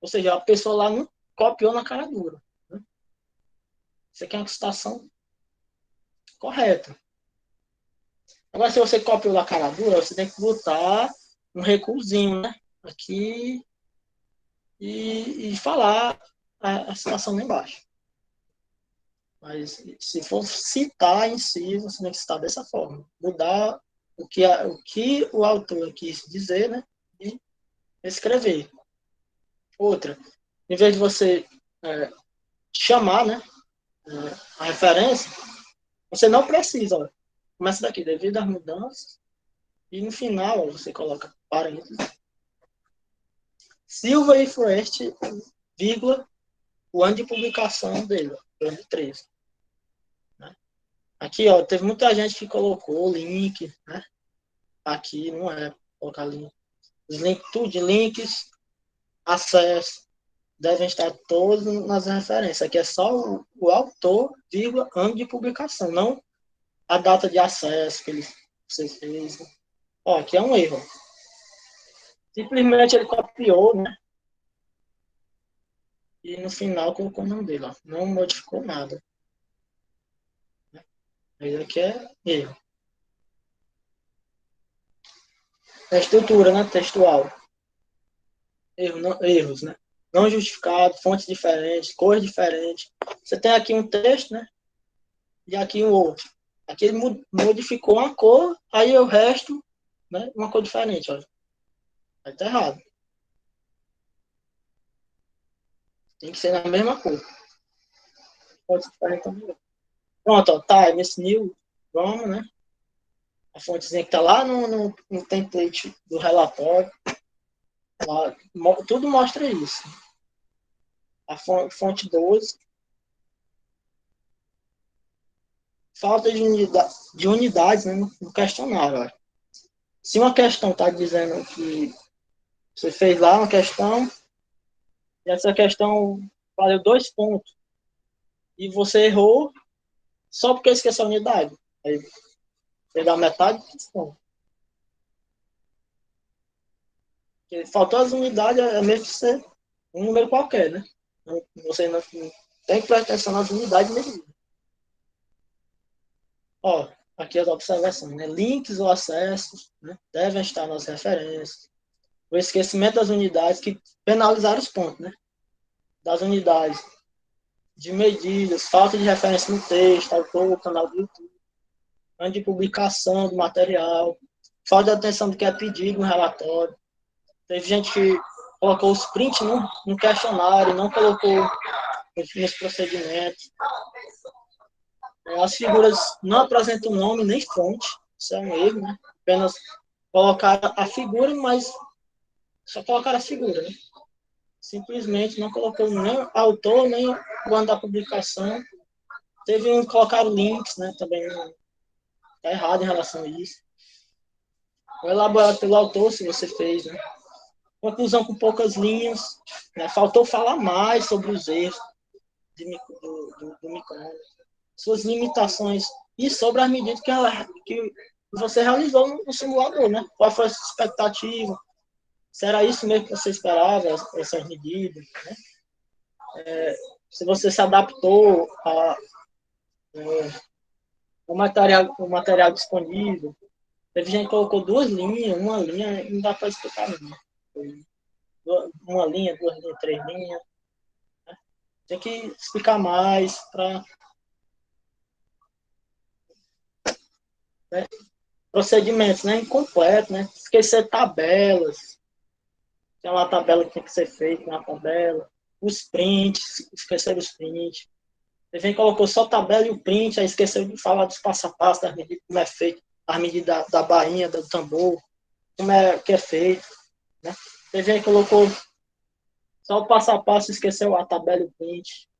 Ou seja, a pessoa lá não copiou na cara dura. Né? Isso aqui é uma citação correta. Agora, se você copiou da cara dura, você tem que botar um recuozinho, né? Aqui e falar a situação lá embaixo. Mas se for citar em si, você tem que citar dessa forma. Mudar o que o autor quis dizer, né? E escrever. Outra, em vez de você chamar, né? A referência, você não precisa. Ó. Começa daqui, devido às mudanças. E no final, ó, você coloca parênteses. Silva e Forest, vírgula, o ano de publicação dele, 2013. Né? Aqui, ó, teve muita gente que colocou link, né? Aqui não é colocar link. Os links, tudo de links, acesso. devem estar todos nas referências. Aqui é só o autor, vírgula, ano de publicação, não a data de acesso que você fez. Ó, aqui é um erro. Simplesmente ele copiou, né? E no final colocou o nome dele, ó. Não modificou nada. Aí aqui é erro. A estrutura, né? Textual. Erros, né? Não justificado, fontes diferentes, cores diferentes. Você tem aqui um texto, né? E aqui um outro. Aqui ele modificou uma cor, aí o resto, né? Uma cor diferente, olha. Aí tá errado. Tem que ser na mesma cor. Pode ser diferente também. Pronto, ó, Times New Roman, né? A fontezinha que tá lá no template do relatório. Lá, tudo mostra isso. A fonte 12. Falta de unidades, né, no questionário. Olha. Se uma questão está dizendo que você fez lá uma questão, e essa questão valeu 2 pontos, e você errou só porque esqueceu a unidade. Aí você dá metade dos pontos. Porque faltou as unidades, é mesmo que ser um número qualquer, né? Você não tem que prestar atenção nas unidades mesmo. Ó, aqui as observações, né? Links ou acessos, né, devem estar nas referências. O esquecimento das unidades que penalizaram os pontos, né? Das unidades de medidas, falta de referência no texto, autor, canal do YouTube, ano de publicação do material, falta de atenção do que é pedido no relatório. Teve gente que colocou os prints no questionário, não colocou nos procedimentos. As figuras não apresentam nome nem fonte, isso é um erro, né? Apenas colocar a figura, mas só colocar a figura, né? Simplesmente não colocou nem autor, nem o ano da publicação. Teve um colocar links, né? Também está errado em relação a isso. Foi elaborado pelo autor, se você fez, né? Conclusão com poucas linhas, né? Faltou falar mais sobre os erros do micrômetro, suas limitações e sobre as medidas que você realizou no simulador, né? Qual foi a sua expectativa? Se era isso mesmo que você esperava, essas medidas, né? Se você se adaptou ao material disponível. Teve gente que colocou 2 linhas, uma linha, não dá para explicar não. Uma linha, 2 linhas, 3 linhas. Tem que explicar mais para, né, procedimentos, né, incompleto, né? Esquecer tabelas. Tem uma tabela que tem que ser feita, uma tabela. Os prints, esquecer os prints. Teve gente que colocou só tabela e o print, aí esqueceu de falar dos passo a passo, das medidas, como é feito, as medidas da bainha, do tambor, como é que é feito, né? Teve gente que colocou só o passo a passo, esqueceu a tabela e o print.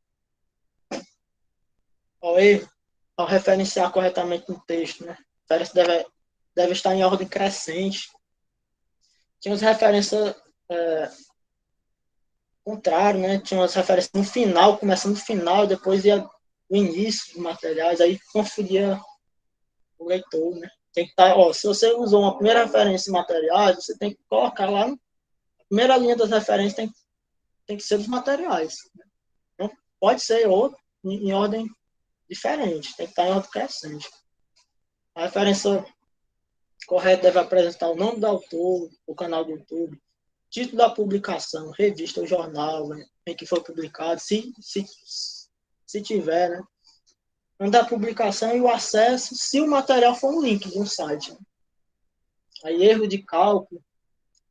Ao erro, ao referenciar corretamente no texto, né? A referência deve estar em ordem crescente. Tinha as referências contrário, né? Tinha as referências no final, começando no final, depois ia o início dos materiais, aí confundia o leitor, né? Tem que estar, ó, se você usou uma primeira referência em materiais, você tem que colocar lá na primeira linha das referências, tem que ser dos materiais. Né? Não pode ser outro em ordem diferente, tem que estar em ordem crescente. A referência correta deve apresentar o nome do autor, o canal do YouTube, título da publicação, revista ou jornal, né, em que foi publicado, se tiver, né? O nome da publicação e o acesso, se o material for um link de um site. Né? Aí erro de cálculo,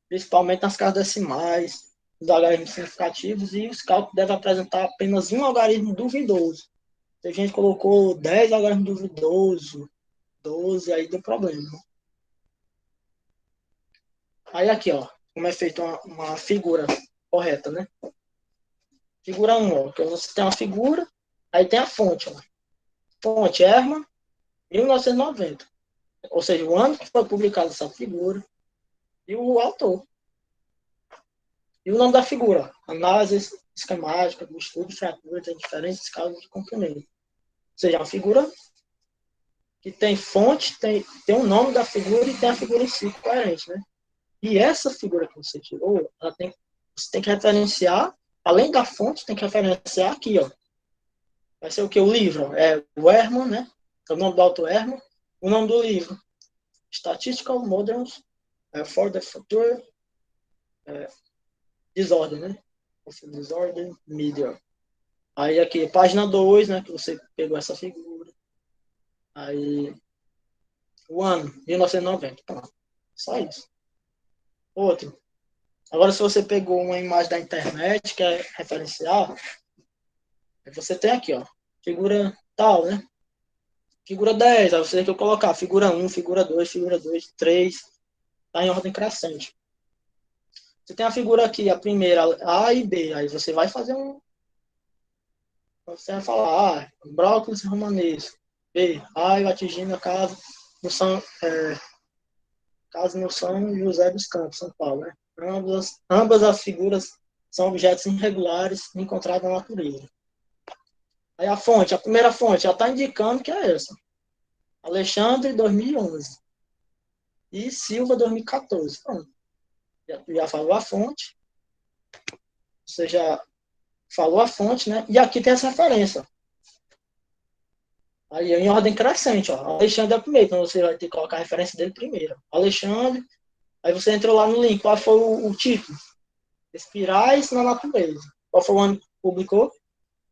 principalmente nas casas decimais, os algarismos significativos, e os cálculos devem apresentar apenas um algarismo duvidoso. Tem gente que colocou 10 algarismos duvidosos, 12, aí deu problema. Aí aqui, ó, como é feita uma figura correta, né? Figura 1, ó, que você tem uma figura, aí tem a fonte, ó. Fonte Herman, 1990. Ou seja, o ano que foi publicada essa figura e o autor. E o nome da figura, Análise esquemática do estudo de fraturas em diferentes escalas de comprimento. Ou seja, uma figura que tem fonte, tem o nome da figura e tem a figura em si coerente, né? E essa figura que você tirou, você tem que referenciar, além da fonte, tem que referenciar aqui, ó. Vai ser o que? O livro. É o Herman, né? É o nome do autor Herman. O nome do livro, Statistical Models for the Future Disorder, né? Disorder Media. Aí aqui, página 2, né? Que você pegou essa figura. Aí, o ano, 1990. Pronto. Só isso. Outro. Agora, se você pegou uma imagem da internet, quer referenciar, você tem aqui, ó. Figura tal, né? Figura 10, aí você tem que colocar figura 1, figura 2, 3, tá em ordem crescente. Você tem a figura aqui, a primeira, A e B, aí você vai fazer um... Você vai falar, brócolis romanesco. B, raio atingindo a casa no São José dos Campos, São Paulo, né? Ambas as figuras são objetos irregulares encontrados na natureza. Aí a primeira fonte, já está indicando que é essa. Alexandre, 2011. E Silva, 2014. Pronto. Já falou a fonte. Você já falou a fonte, né? E aqui tem essa referência. Aí em ordem crescente, ó. Alexandre é o primeiro, então você vai ter que colocar a referência dele primeiro. Alexandre, aí você entrou lá no link. Qual foi o título? Espirais na natureza. Qual foi o ano que publicou?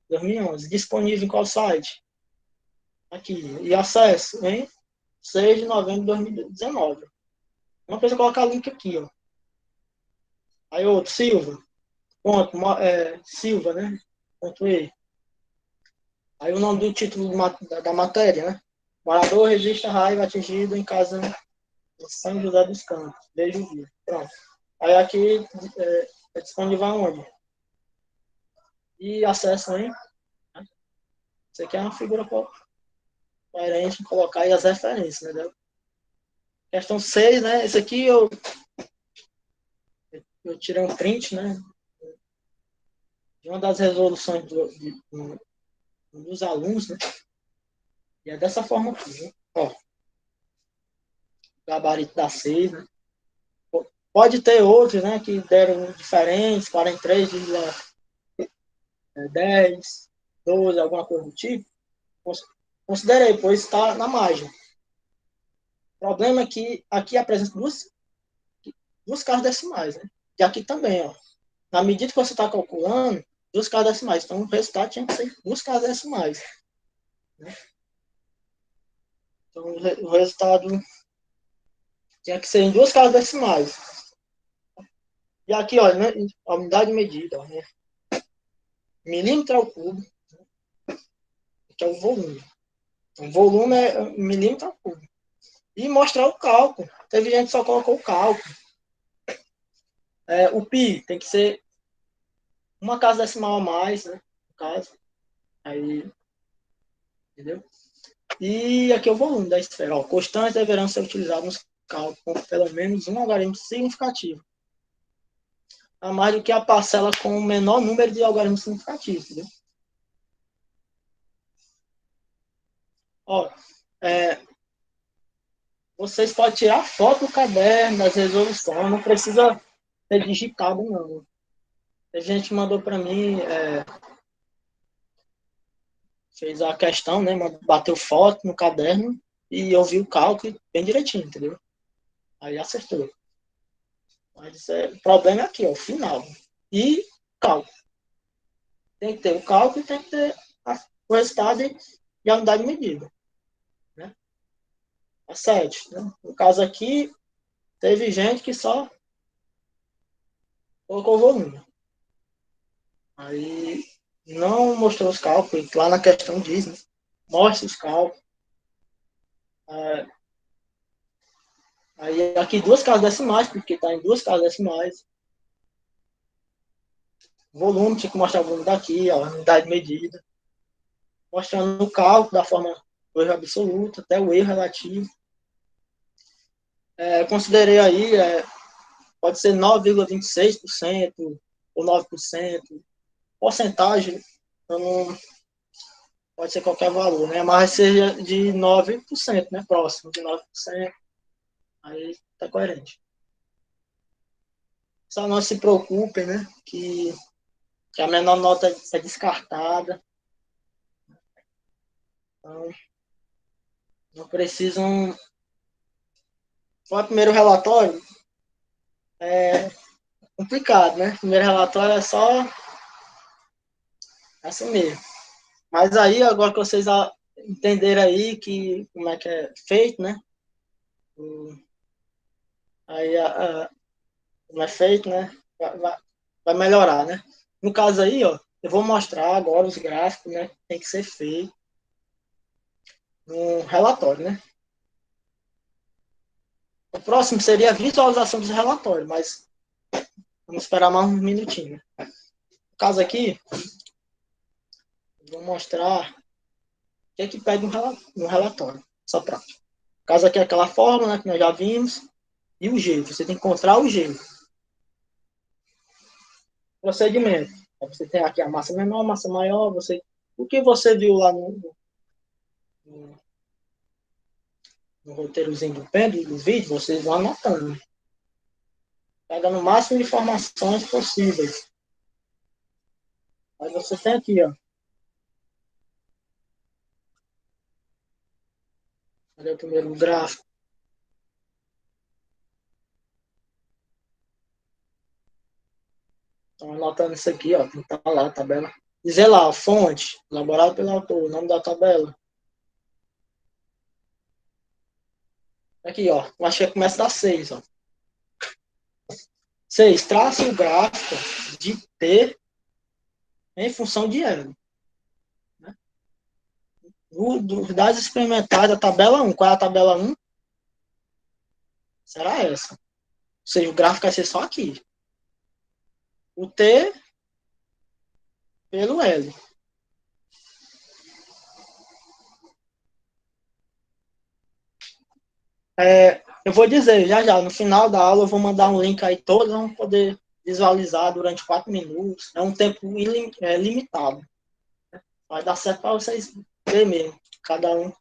2011. Disponível em qual site? Aqui. E acesso em 6 de novembro de 2019. Uma coisa é colocar o link aqui, ó. Aí outro, Silva. Ponto, Silva, né? Ponto E. Aí o nome do título da matéria, né? Morador resiste à raiva atingido em casa em São José dos Campos. Beijo o vídeo. Pronto. Aí aqui é disponível aonde? E acesso, hein? Isso aqui é uma figura coerente, colocar aí as referências, né? Questão 6, né? Esse aqui eu tirei um print, né? De uma das resoluções dos alunos, né? E é dessa forma aqui, né? Ó, gabarito da 6, né? Pode ter outros, né? Que deram diferentes, 43,10, 12, alguma coisa do tipo. Considerei, pois está na margem. O problema é que aqui apresenta duas casas decimais, né? E aqui também, ó. Na medida que você está calculando, duas casas decimais. Então, o resultado tinha que ser duas casas decimais. Né? Então, o resultado tinha que ser em duas casas decimais. E aqui, ó, né, a unidade de medida, ó, né? Milímetro ao cubo, que é o volume. Então, o volume é milímetro ao cubo. E mostrar o cálculo. Teve gente que só colocou o cálculo. O pi tem que ser uma casa decimal a mais, né? No caso. Aí, entendeu? E aqui é o volume da esfera. Ó, constantes deverão ser utilizados nos cálculos com pelo menos um algarismo significativo. A mais do que a parcela com o menor número de algarismos significativos. Entendeu? Ó, vocês podem tirar foto do caderno, das resoluções, não precisa ser digitado, não. A gente mandou para mim, fez a questão, né? Bateu foto no caderno e eu vi o cálculo bem direitinho, entendeu? Aí acertou. Mas o problema é aqui, ó, o final. E cálculo. Tem que ter o cálculo e tem que ter o resultado e a unidade de medida. Né? A 7. Né? No caso aqui, teve gente que só colocou o volume. Aí não mostrou os cálculos. Lá na questão diz, né? Mostra os cálculos. Aí aqui duas casas decimais, porque está em duas casas decimais. O volume, tinha que mostrar o volume daqui, ó, a unidade de medida. Mostrando o cálculo da forma do erro absoluto, até o erro relativo. Considerei aí, pode ser 9,26% ou 9%. porcentagem, eu não, pode ser qualquer valor, né? Mas seja de 9%, né? Próximo de 9%. Aí tá coerente. Só não se preocupem, né? Que a menor nota é descartada. Então, não precisam. Só o primeiro relatório é complicado, né? O primeiro relatório é só assim mesmo. Mas aí, agora que vocês entenderam aí que, como é que é feito, né? Aí, como é feito, né? Vai melhorar, né? No caso aí, ó, eu vou mostrar agora os gráficos, né? Tem que ser feito no relatório, né? O próximo seria a visualização dos relatórios, mas vamos esperar mais um minutinho. No caso aqui, vou mostrar o que é que pede no relatório, só prática. No caso aqui é aquela fórmula, né, que nós já vimos, e o G. Você tem que encontrar o G. Procedimento. Você tem aqui a massa menor, a massa maior, o que você viu lá no, no roteirozinho do pêndulo, do vídeo, vocês vão anotando. Pegando o máximo de informações possíveis. Aí você tem aqui, ó. Cadê o primeiro gráfico? Estão anotando isso aqui, ó. Tem que estar lá a tabela. Dizer lá, fonte, elaborado pelo autor, o nome da tabela. Aqui, ó. Eu acho que começa da 6, ó. 6. Trace o gráfico de T em função de L. Né? Dos dados experimentais da tabela 1. Qual é a tabela 1? Será essa. Ou seja, o gráfico vai ser só aqui. O T pelo L. Eu vou dizer, já, no final da aula eu vou mandar um link aí, todos vão poder visualizar durante 4 minutos. É um tempo limitado. Vai dar certo para vocês verem mesmo, cada um.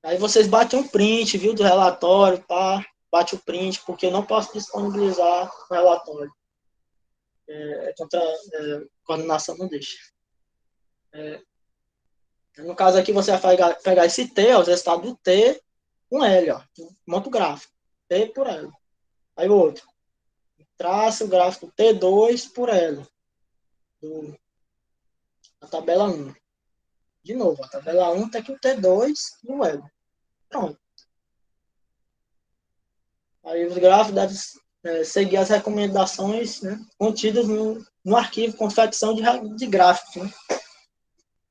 Aí vocês batem um print, viu, do relatório, pá, bate o print, porque eu não posso disponibilizar o relatório. Contra coordenação não deixa. No caso aqui, você vai pegar esse T, ó, o resultado do T, com L, ó. Monta o gráfico. T por L. Aí o outro. Traça o gráfico T2 por L. A tabela 1. De novo, a tabela 1 tem aqui o T2 e o L. Pronto. Aí os gráficos devem seguir as recomendações, né, contidas no arquivo confecção de gráficos. Né?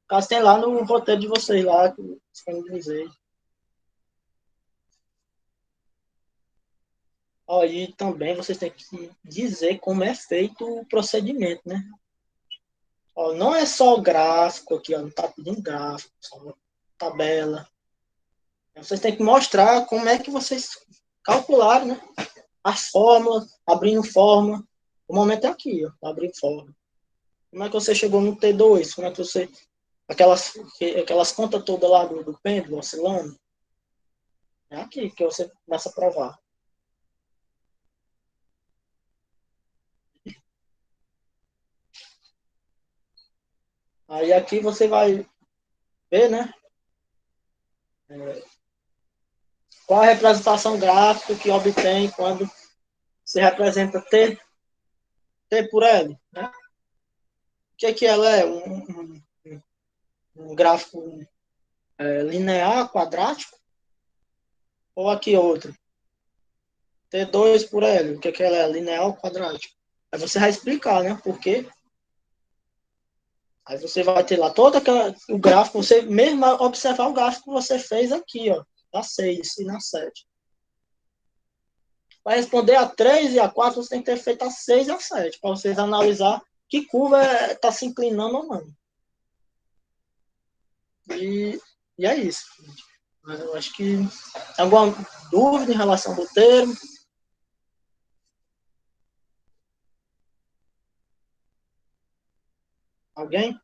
Caso tem lá no roteiro de vocês lá, que eu disponibilizei. Aí também vocês têm que dizer como é feito o procedimento, né? Ó, não é só o gráfico aqui, ó, não está pedindo gráfico, só tabela. Vocês têm que mostrar como é que vocês calcularam, né? As fórmulas, abrindo fórmula. O momento é aqui, ó, abrindo fórmula. Como é que você chegou no T2? Como é que você... Aquelas contas todas lá do pêndulo, oscilando. É aqui que você começa a provar. Aí aqui você vai ver, né? Qual a representação gráfica que obtém quando se representa T por L, né? O que ela é? Um gráfico linear, quadrático? Ou aqui outro? T2 por L. O que ela é? Linear ou quadrático? Aí você vai explicar, né? Por quê? Aí você vai ter lá todo o gráfico, você mesmo observar o gráfico que você fez aqui, ó, na 6 e na 7. Para responder a 3 e a 4, você tem que ter feito a 6 e a 7, para vocês analisar que curva está se inclinando ou não. E é isso. Eu acho que tem alguma dúvida em relação ao termo? Alguém?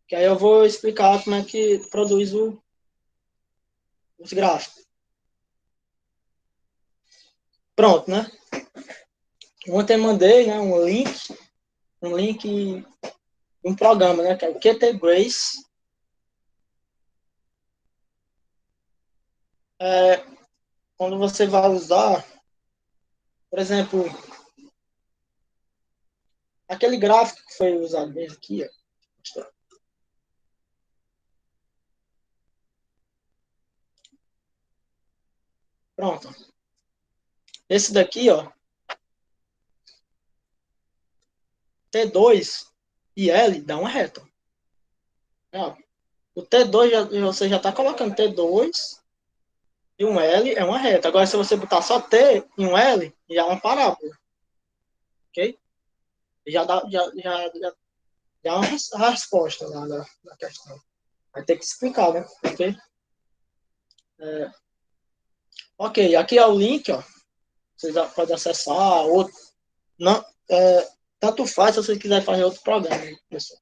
Que aí eu vou explicar como é que produz os gráficos. Pronto, né? Ontem mandei, né, um link de um programa, né, que é o QT Grace. É, quando você vai usar, por exemplo, aquele gráfico que foi usado mesmo aqui, ó. Pronto. Esse daqui, ó, T2 e L dá uma reta. Ó, o T2, você já está colocando T2 e um L é uma reta. Agora, se você botar só T e um L, já é uma parábola. Ok? Já é uma resposta lá da questão. Vai ter que explicar, né? Ok? É, ok, aqui é o link, ó. Você já pode acessar outro. Não, tanto faz se você quiser fazer outro programa, pessoal.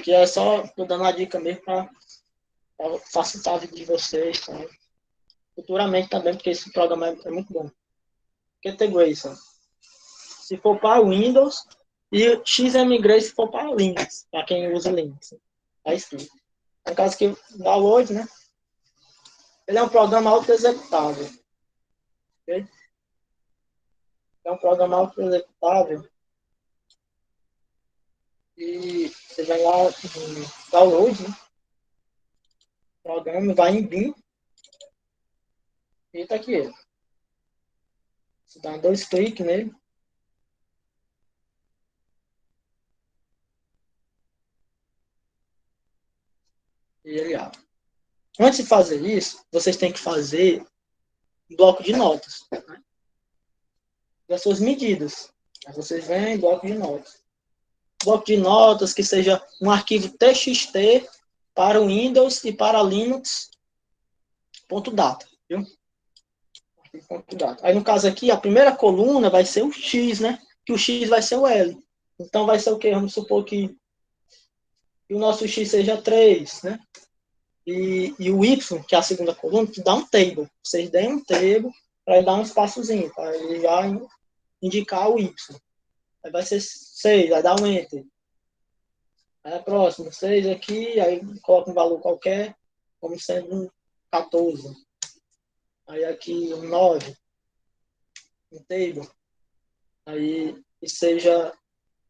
Que é só tô dando a dica mesmo para facilitar a vida de vocês, tá? Futuramente também, porque esse programa é muito bom. QT Grace, ó. Se for para Windows, e XMGrace se for para Linux, para quem usa Linux. Tá escrito. No caso aqui, download, né? Ele é um programa auto-executável. Okay? É um programa auto-executável. E você vai lá em download, né? Programa, vai em BIM e tá aqui ele. Você dá dois cliques nele e ele abre. Antes de fazer isso, vocês têm que fazer um bloco de notas, né? Das suas medidas. Aí vocês vêm em bloco de notas. Bloco de notas que seja um arquivo TXT para o Windows e para Linux, ponto data, viu? Ponto data. Aí no caso aqui, a primeira coluna vai ser o X, né? Que o X vai ser o L. Então vai ser o quê? Vamos supor que o nosso X seja 3, né? E o Y, que é a segunda coluna, que dá um table. Vocês deem um table para ele dar um espaçozinho, para ele já indicar o Y. Aí vai ser 6, vai dar um Enter. Aí a próxima, 6 aqui, aí coloca um valor qualquer, como sendo um 14. Aí aqui um 9, um table. Aí que seja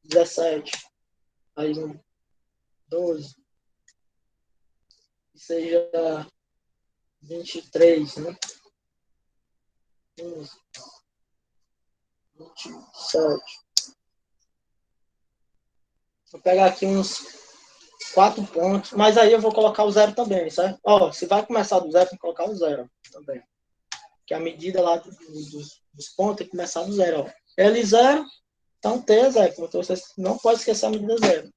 17. Aí um 12. Que seja 23, né? 15, 27. Vou pegar aqui uns 4 pontos, mas aí eu vou colocar o zero também, certo? Ó, se vai começar do zero, tem que colocar o zero também. Que a medida lá dos pontos tem que começar do zero, ó. L0, então T é zero. Então você não pode esquecer a medida zero.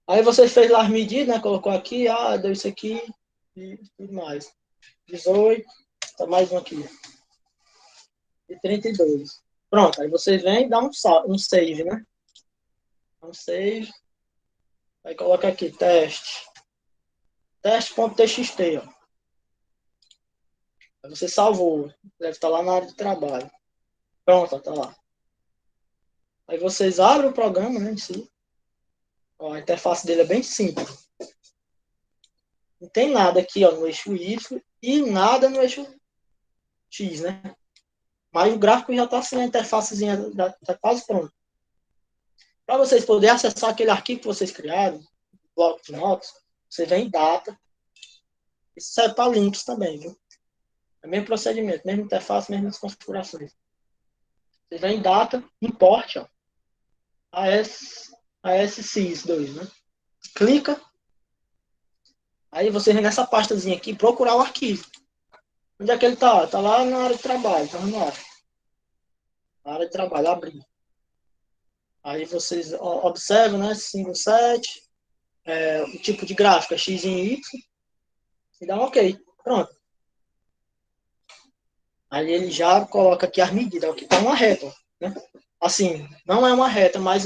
Aí você fez lá as medidas, né? Colocou aqui, deu isso aqui e tudo mais. 18, tá mais um aqui. E 32. Pronto, aí você vem e dá um save, né? Um save. Aí coloca aqui, teste. Teste.txt, ó. Aí você salvou. Deve estar lá na área de trabalho. Pronto, tá lá. Aí vocês abrem o programa, né, em si. Ó, a interface dele é bem simples. Não tem nada aqui, ó, no eixo Y e nada no eixo X, né? Mas o gráfico já está assim, a interfacezinha tá quase pronta. Para vocês poderem acessar aquele arquivo que vocês criaram, bloco de notas, você vem em data. Isso serve para links também, viu? É o mesmo procedimento, mesma interface, mesmas configurações. Você vem em data, import, ó, ASCII2, né? Clica, aí você vem nessa pastazinha aqui procurar o arquivo. Onde é que ele tá? Tá lá na área de trabalho, tá no ar. Na área de trabalho, abrir. Aí vocês observam, né? 57, o tipo de gráfico é X em Y, e dá um OK. Pronto. Aí ele já coloca aqui as medidas, aqui tá uma reta, né? Assim, não é uma reta, mas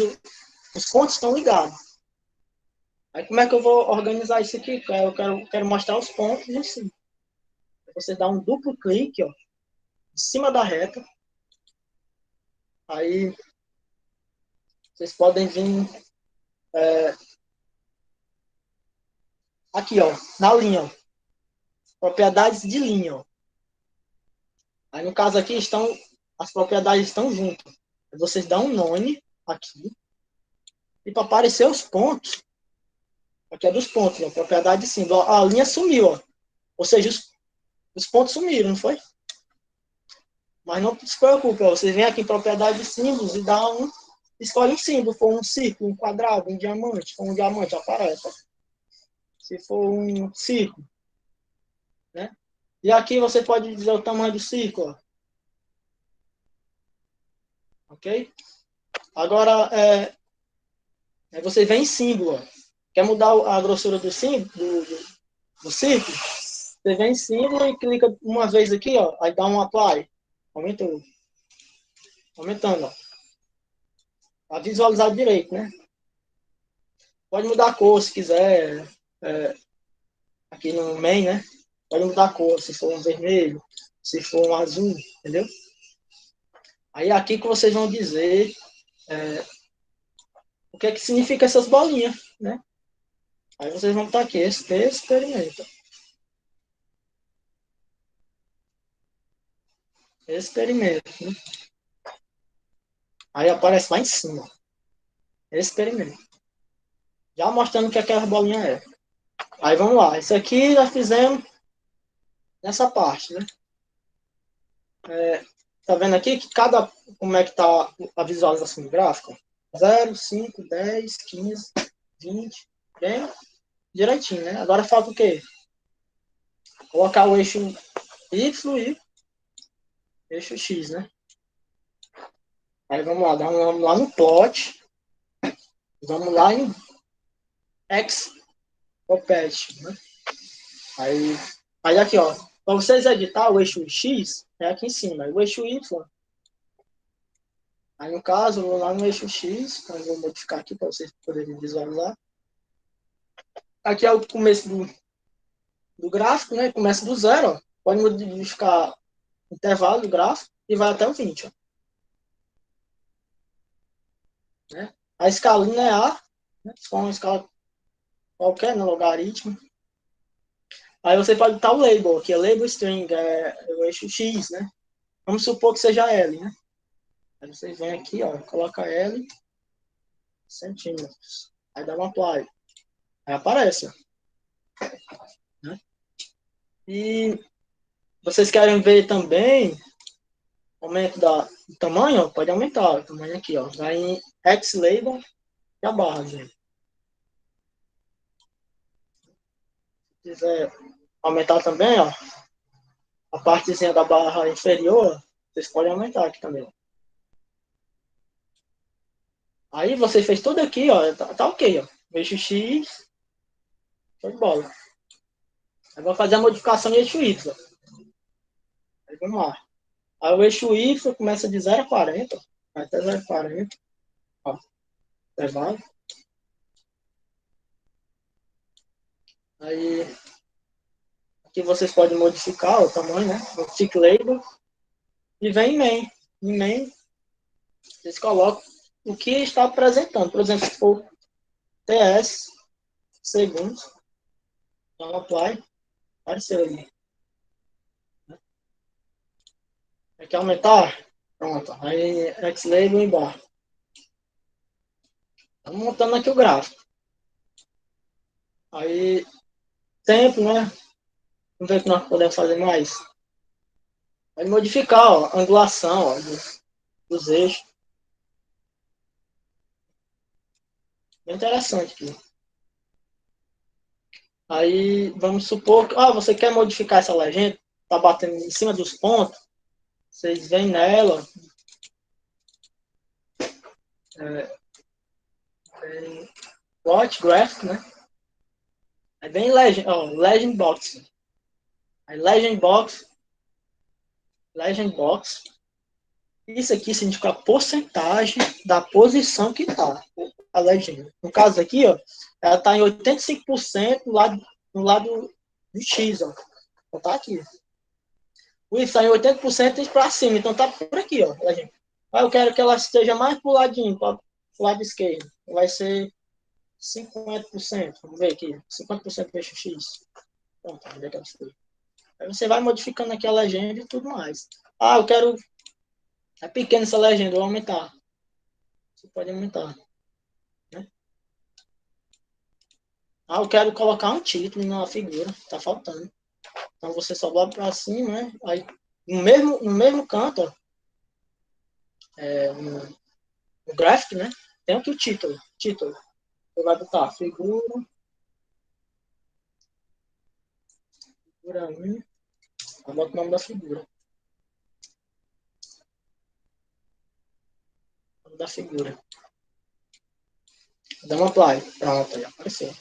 Os pontos estão ligados. Aí como é que eu vou organizar isso aqui? Eu quero mostrar os pontos em si. Você dá um duplo clique, ó, em cima da reta. Aí vocês podem vir aqui, ó, na linha, ó, propriedades de linha, ó. Aí no caso aqui as propriedades estão juntas. Vocês dão um nome aqui e para aparecer os pontos, aqui é dos pontos, ó, propriedade de símbolo. Ó, a linha sumiu, ó. Ou seja, os pontos sumiram, não foi? Mas não se preocupe, ó, vocês vêm aqui em propriedade de símbolos e escolhe um símbolo, for um círculo, um quadrado, um diamante, for um diamante aparece. Ó. Se for um círculo, né? E aqui você pode dizer o tamanho do círculo, ó. Ok? Agora, você vem em símbolo, ó. Quer mudar a grossura do símbolo, do círculo? Você vem em símbolo e clica uma vez aqui, ó, aí dá um apply. Aumentou. Aumentando, ó. Tá visualizado direito, né? Pode mudar a cor se quiser. Aqui no main, né? Pode mudar a cor, se for um vermelho, se for um azul, entendeu? Aí aqui que vocês vão dizer o que é que significa essas bolinhas, né? Aí vocês vão estar aqui, experimenta. Experimenta, né? Aí aparece lá em cima. Experimenta. Já mostrando o que aquela bolinha é. Aí vamos lá. Isso aqui nós fizemos nessa parte, né? Tá vendo aqui que como é que tá a visualização do gráfico? 0, 5, 10, 15, 20, bem direitinho, né? Agora falta o quê? Colocar o eixo Y e eixo X, né? Aí vamos lá, vamos lá no plot. Vamos lá em X Opacity, né? Aí aqui, ó. Para vocês editar o eixo X, é aqui em cima. O eixo Y, aí no caso, eu vou lá no eixo X, eu vou modificar aqui para vocês poderem visualizar. Aqui é o começo do gráfico, né? Começa do zero, ó. Pode modificar o intervalo do gráfico e vai até o 20, ó. Né? A escala linear, né? Se for uma escala qualquer, no logaritmo. Aí você pode botar o label, que é label string, é o eixo X, né? Vamos supor que seja L, né? Aí vocês vêm aqui, ó, coloca L centímetros. Aí dá um apply. Aí aparece, ó. Né? E vocês querem ver também o aumento do tamanho? Ó, pode aumentar o tamanho aqui, ó. Vai em X label e a barra, gente. Se quiser aumentar também, ó, a partezinha da barra inferior, vocês podem aumentar aqui também. Aí você fez tudo aqui, ó, tá ok, ó. Eixo X, show de bola. Aí vou fazer a modificação em eixo Y. Aí vamos lá. Aí o eixo Y começa de 0 a 40, vai até 0 a 40. Ó, intervalo. Aí aqui vocês podem modificar o tamanho, né? O tick label. E vem em main. Em main, vocês colocam o que está apresentando. Por exemplo, se for TS segundos, então apply, apareceu ali. Quer aumentar? Pronto. Aí X-Label embaixo. Estamos montando aqui o gráfico. Aí, tempo, né? Vamos ver o que nós podemos fazer mais. Pode modificar, ó, a angulação, ó, dos eixos. Bem interessante aqui. Aí, vamos supor que você quer modificar essa legenda, tá batendo em cima dos pontos, vocês vêm nela, plot graphic, né? Aí vem legend box. Aí legend box. Isso aqui significa a porcentagem da posição que tá. a legenda. No caso aqui, ó, ela está em 85% no lado do X, ó. Então tá aqui. O Y está em 80% para cima, então tá por aqui, ó, legenda. Aí eu quero que ela esteja mais pro ladinho, para o lado esquerdo. Vai ser 50%. Vamos ver aqui. 50% do eixo X. Pronto, onde é que ela foi? Aí você vai modificando aqui a legenda e tudo mais. Ah, eu quero. É pequena essa legenda, eu vou aumentar. Você pode aumentar. Né? Ah, eu quero colocar um título na figura. Tá faltando. Então você só bota para cima, né? Aí no mesmo canto, ó, no gráfico, né? Tem aqui o título. Título. Você vai botar figura 1. Eu boto o nome da figura. O nome da figura. Dá uma play. Pronto, aí apareceu.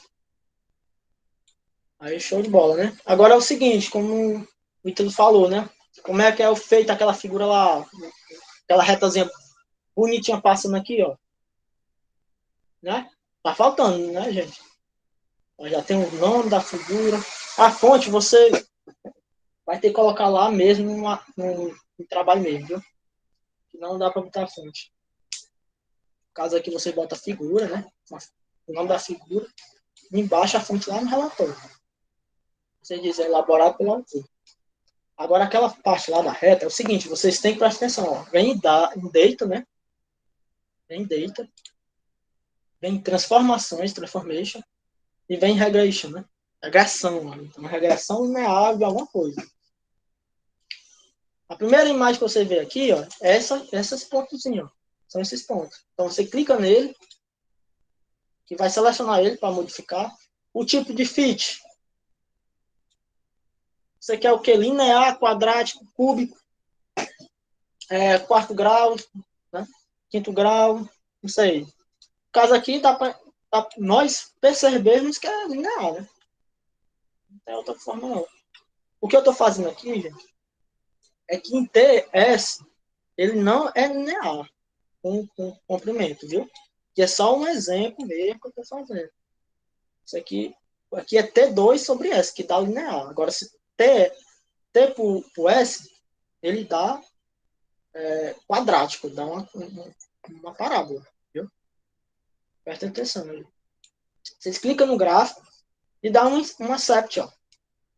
Aí show de bola, né? Agora é o seguinte, como o Ítalo falou, né? Como é que é feita aquela figura lá, aquela retazinha bonitinha passando aqui, ó. Né? Tá faltando, né, gente? Já tem o nome da figura. A fonte você vai ter que colocar lá mesmo no trabalho mesmo, viu? Que não dá para botar a fonte. No caso aqui você bota a figura, né? O nome da figura. E embaixo a fonte lá no relatório. Você diz elaborado pelo autor. Agora aquela parte lá da reta é o seguinte, vocês têm que prestar atenção, ó. Vem em data, né? Vem data. Vem transformações, transformation. E vem regression, né? Regressão. Então, regressão linear de alguma coisa. A primeira imagem que você vê aqui, ó, é esses pontozinhos, ó. São esses pontos. Então você clica nele, que vai selecionar ele para modificar. O tipo de fit. Você quer o que? Linear, quadrático, cúbico, quarto grau, né? Quinto grau, não sei. No caso aqui, dá para nós percebermos que é linear, né? Não tem outra forma, não. O que eu estou fazendo aqui, gente, é que em TS, ele não é linear com comprimento, viu? Que é só um exemplo mesmo que eu estou fazendo. Isso aqui é T2 sobre S, que dá linear. Agora, se T por S, ele dá quadrático, dá uma parábola, viu? Presta atenção. Né? Vocês clicam no gráfico e dá uma sept, ó.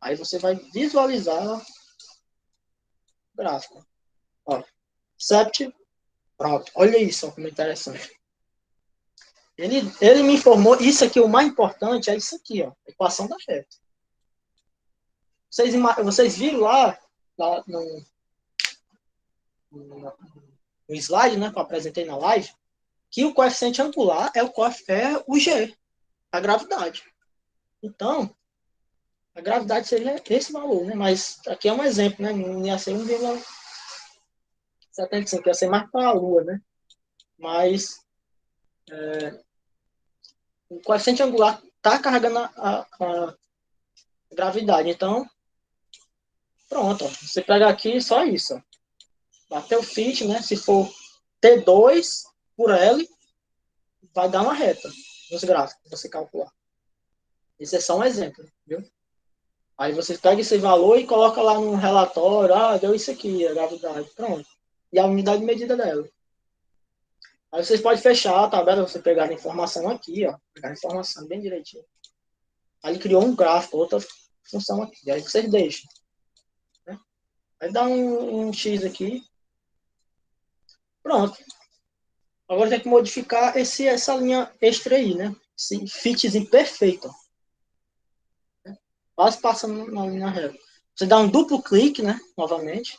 Aí você vai visualizar o gráfico. Ó, sept, pronto. Olha isso, ó, como é interessante. Ele me informou, isso aqui, o mais importante é isso aqui, ó, equação da reta. Vocês viram lá no slide, né, que eu apresentei na live, que o coeficiente angular é o G, a gravidade. Então, a gravidade seria esse valor, né? Mas aqui é um exemplo, né? Não ia ser 1,75, ia ser mais para a Lua, né? Mas o coeficiente angular está carregando a gravidade. Então, pronto. Ó. Você pega aqui só isso. Ó. Bater o fit, né? Se for T2 por L, vai dar uma reta nos gráficos, você calcular. Esse é só um exemplo, viu? Aí você pega esse valor e coloca lá no relatório, deu isso aqui, a gravidade, pronto. E a unidade de medida dela. Aí vocês podem fechar a tabela, você pegar a informação aqui, ó, pegar a informação bem direitinho. Aí ele criou um gráfico, outra função aqui, aí vocês deixam. Né? Aí dá um X aqui, pronto. Agora tem que modificar essa linha extra aí, né? Esse fitzinho perfeito, ó. Quase passando na linha reta. Você dá um duplo clique, né? Novamente,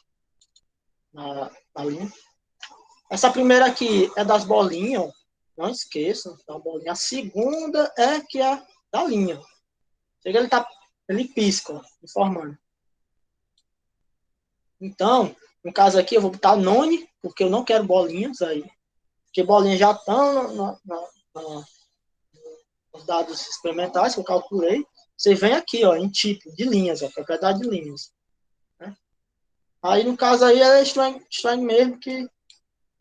na linha. Essa primeira aqui é das bolinhas, ó. Não esqueçam, da bolinha. A segunda é que é da linha. Chega, ele pisca, ó, informando. Então, no caso aqui, eu vou botar none, porque eu não quero bolinhas aí. Porque bolinhas já estão nos dados experimentais que eu calculei. Você vem aqui, ó, em tipo de linhas, ó, propriedade de linhas. Né? Aí, no caso aí, é estranho mesmo que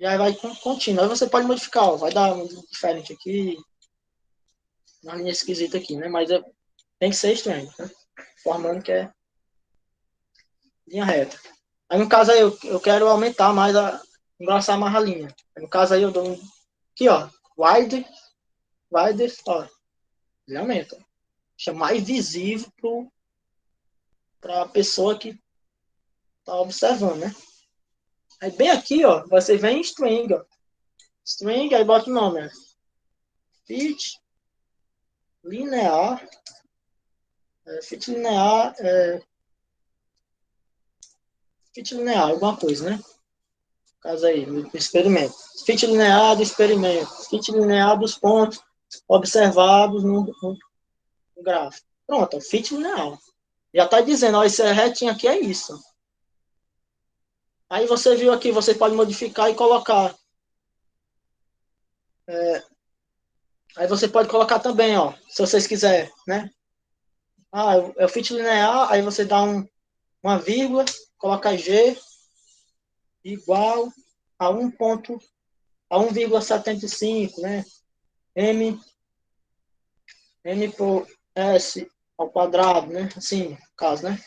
E aí vai contínuo. Aí você pode modificar, ó, vai dar um diferente aqui, uma linha esquisita aqui, né? Mas tem que ser estranho, né? Formando que é linha reta. Aí no caso aí eu quero aumentar mais engrossar mais a linha. Aí, no caso aí eu dou aqui, ó, wide, ó, ele aumenta. Deixa mais visível para a pessoa que tá observando, né? Aí bem aqui, ó, você vem em string, ó. String, aí bota o nome, ó. Fit linear, fit linear, fit linear, alguma coisa, né? No caso aí, no experimento. Fit linear do experimento. Fit linear dos pontos observados no gráfico. Pronto, ó, fit linear. Já está dizendo, ó, esse retinho aqui é isso. Aí você viu aqui, você pode modificar e colocar. Aí você pode colocar também, ó, se vocês quiserem, né? Ah, é o fit linear, aí você dá uma vírgula, coloca G igual a 1,75, né? M por S ao quadrado, né? Assim, no caso, né?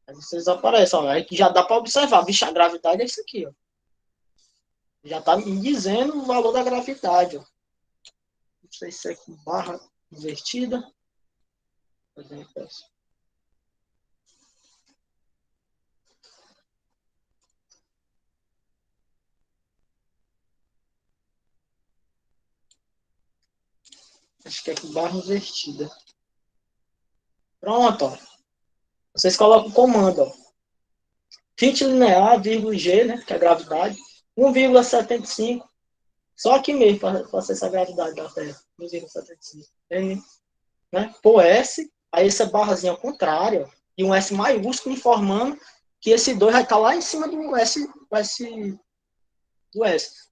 Aí vocês aparecem, ó, aí que já dá para observar. Vixe, a gravidade é isso aqui, ó. Já está me dizendo o valor da gravidade, ó. Não sei se é com barra invertida. Acho que é com barra invertida. Pronto, ó. Vocês colocam o comando, ó. Fit linear, vírgula G, né? Que é a gravidade. 1,75. Só aqui mesmo para ser essa gravidade da Terra. 1,75. N, né? Por S. Aí essa barrazinha ao contrário, ó, e um S maiúsculo informando que esse 2 vai estar lá em cima do S.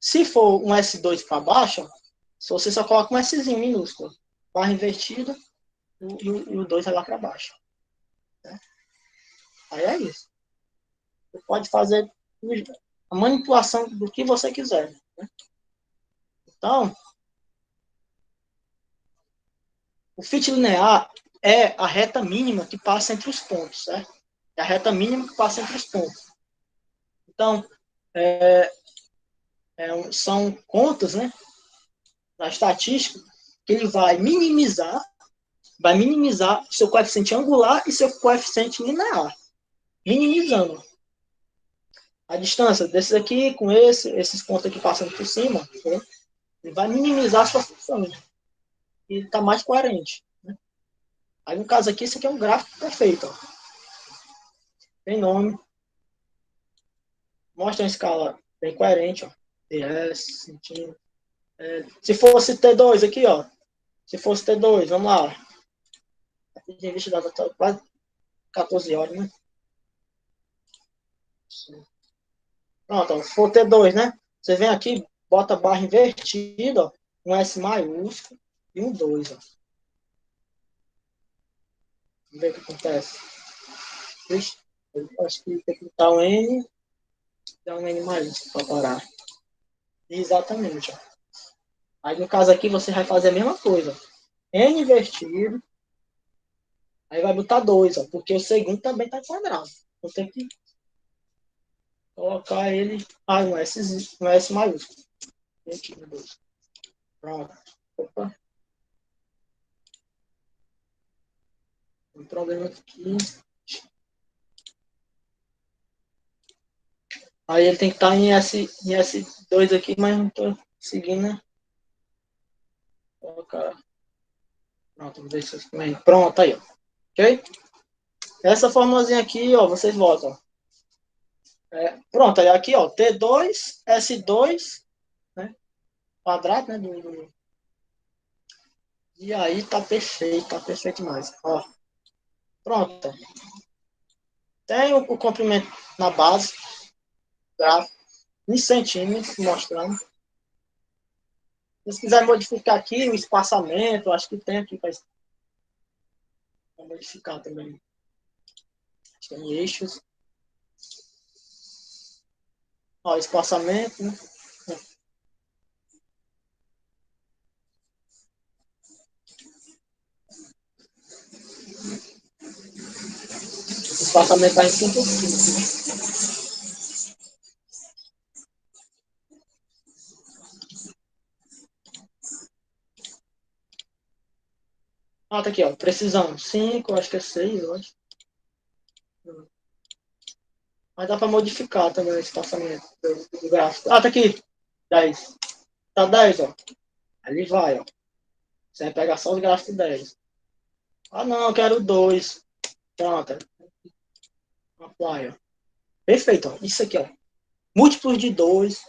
Se for um S2 para baixo, ó, você só coloca um Szinho minúsculo. Barra invertida e o 2 vai lá para baixo. Né? Aí é isso. Você pode fazer a manipulação do que você quiser. Né? Então, o fit linear é a reta mínima que passa entre os pontos. Certo? É a reta mínima que passa entre os pontos. Então, são contas, né, da estatística, que ele vai minimizar seu coeficiente angular e seu coeficiente linear, minimizando a distância desses aqui com esses pontos aqui passando por cima, né? Ele vai minimizar a sua função e está mais coerente. Né? Aí no caso aqui, isso aqui é um gráfico perfeito. Ó. Tem nome, mostra uma escala bem coerente, ó. DS, centímetro. Se fosse T2 aqui, ó. Se fosse T2, vamos lá. A gente dava quase 14 horas, né? Pronto, ó, se for T2, né? Você vem aqui, bota a barra invertida, ó, um S maiúsculo e um 2, ó. Vamos ver o que acontece. Ixi, eu acho que tem que botar um N, dá um N maiúsculo para parar. Exatamente, ó. Aí no caso aqui você vai fazer a mesma coisa. N invertido, aí vai botar 2, ó, porque o segundo também está quadrado. Então tem que colocar ele. Ah, um S maiúsculo. Aqui, pronto. Opa, tem um problema aqui. Aí ele tem que estar em S2 aqui, mas não estou seguindo, né? Colocar. Pronto, vamos ver se eu também. Pronto, aí, ó. Ok? Essa formulazinha aqui, ó, vocês botam. Pronto, aí aqui, ó, T2, S2, né? Quadrado, né? E aí tá perfeito demais. Ó, pronto. Tem o comprimento na base, gráfico, em centímetros, mostrando. Se vocês quiserem modificar aqui o espaçamento, acho que tem aqui para modificar também. Tem eixos. Ó, espaçamento, né? Espaçamento tá em 5 por 5. Ah, tá aqui, ó. Precisão. 5, acho que é 6, eu acho. Mas dá para modificar também o espaçamento do gráfico. Ah, tá aqui. 10. Tá 10, ó. Ali vai, ó. Você vai pegar só os gráficos 10. Ah, não, eu quero 2. Pronto. Apply, ó. Perfeito, ó. Isso aqui, ó. Múltiplos de 2.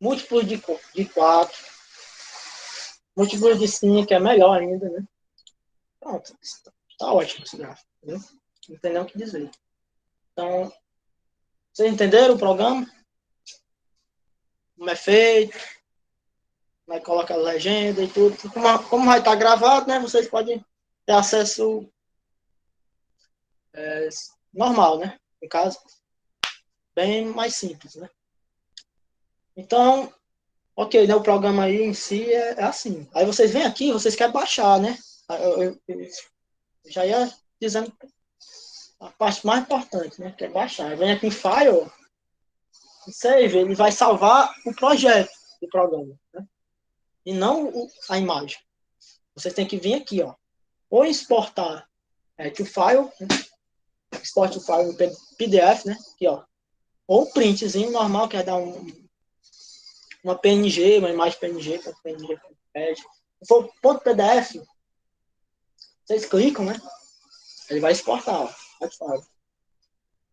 Múltiplos de 4. Múltiplos de 5, é melhor ainda, né? Pronto. Tá ótimo esse gráfico, entendeu? Não tem nem o que dizer. Então, vocês entenderam o programa? Como é feito? Vai colocar a legenda e tudo. Como vai estar gravado, né? Vocês podem ter acesso é, normal, né? No caso, bem mais simples, né? Então, ok, né? O programa aí em si é assim. Aí vocês vêm aqui, vocês querem baixar, né? Eu já ia dizendo a parte mais importante, né? Que é baixar. Vem aqui em File, save, ele vai salvar o projeto do programa, né? E não a imagem. Vocês têm que vir aqui, ó. Ou exportar to file, né? Exporte o file em PDF, né? Aqui, ó. Ou um printzinho normal, que é dar uma PNG, uma imagem PNG, para PNG pede. Se for ponto PDF, vocês clicam, né? Ele vai exportar, ó.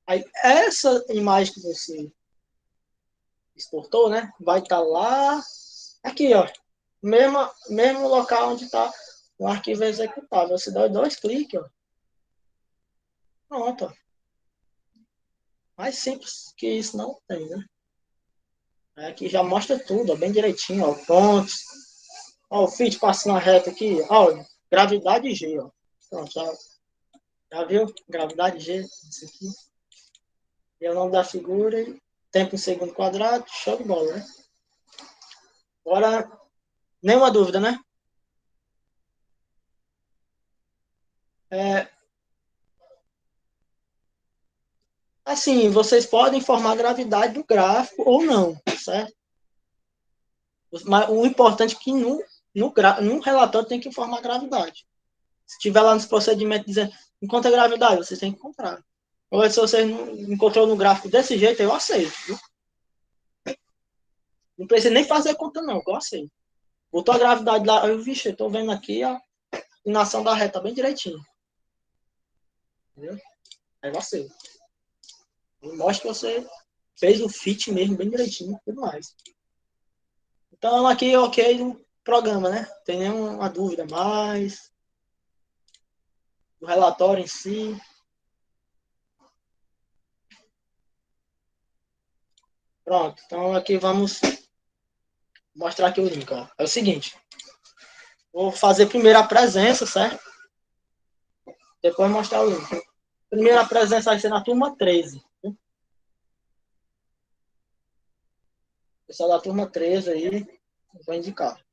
Aí, essa imagem que você exportou, né? Vai estar lá, aqui, ó. Mesmo local onde está o arquivo executável. Você dá 2 cliques, ó. Pronto, ó. Mais simples que isso não tem, né? Aqui já mostra tudo, ó, bem direitinho, ó. Pontos. Ó, o feed passando reto aqui, ó. Gravidade G, ó. Pronto, já viu? Gravidade G, isso aqui. E o nome da figura, tempo em segundo quadrado, show de bola, né? Agora, nenhuma dúvida, né? É, assim, vocês podem informar a gravidade do gráfico ou não, certo? Mas o importante é que no relatório tem que informar a gravidade. Se tiver lá nos procedimentos dizendo encontra a gravidade, vocês têm que encontrar. Ou se vocês não encontrou no gráfico desse jeito, eu aceito. Viu? Não precisa nem fazer conta, não, eu aceito. Botou a gravidade lá, eu, vixe, eu tô vendo aqui a inclinação da reta bem direitinho. Entendeu? Aí eu aceito. Mostra que você fez o fit mesmo bem direitinho e tudo mais. Então aqui, ok, no programa, né? Não tem nenhuma dúvida mais. O relatório em si. Pronto, então aqui vamos mostrar aqui o link. Ó. É o seguinte, vou fazer primeiro a presença, certo? Depois mostrar o link. Primeira presença vai ser na turma 13. Pessoal da turma 13 aí, vou indicar.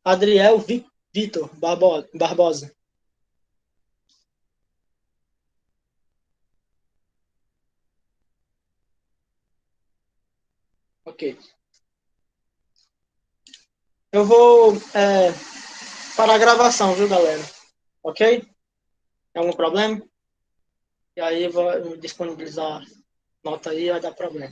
Adriel Vitor Barbosa. Ok. Eu vou parar a gravação, viu, galera? Ok? Tem algum problema? E aí vou disponibilizar nota aí, vai dar problema.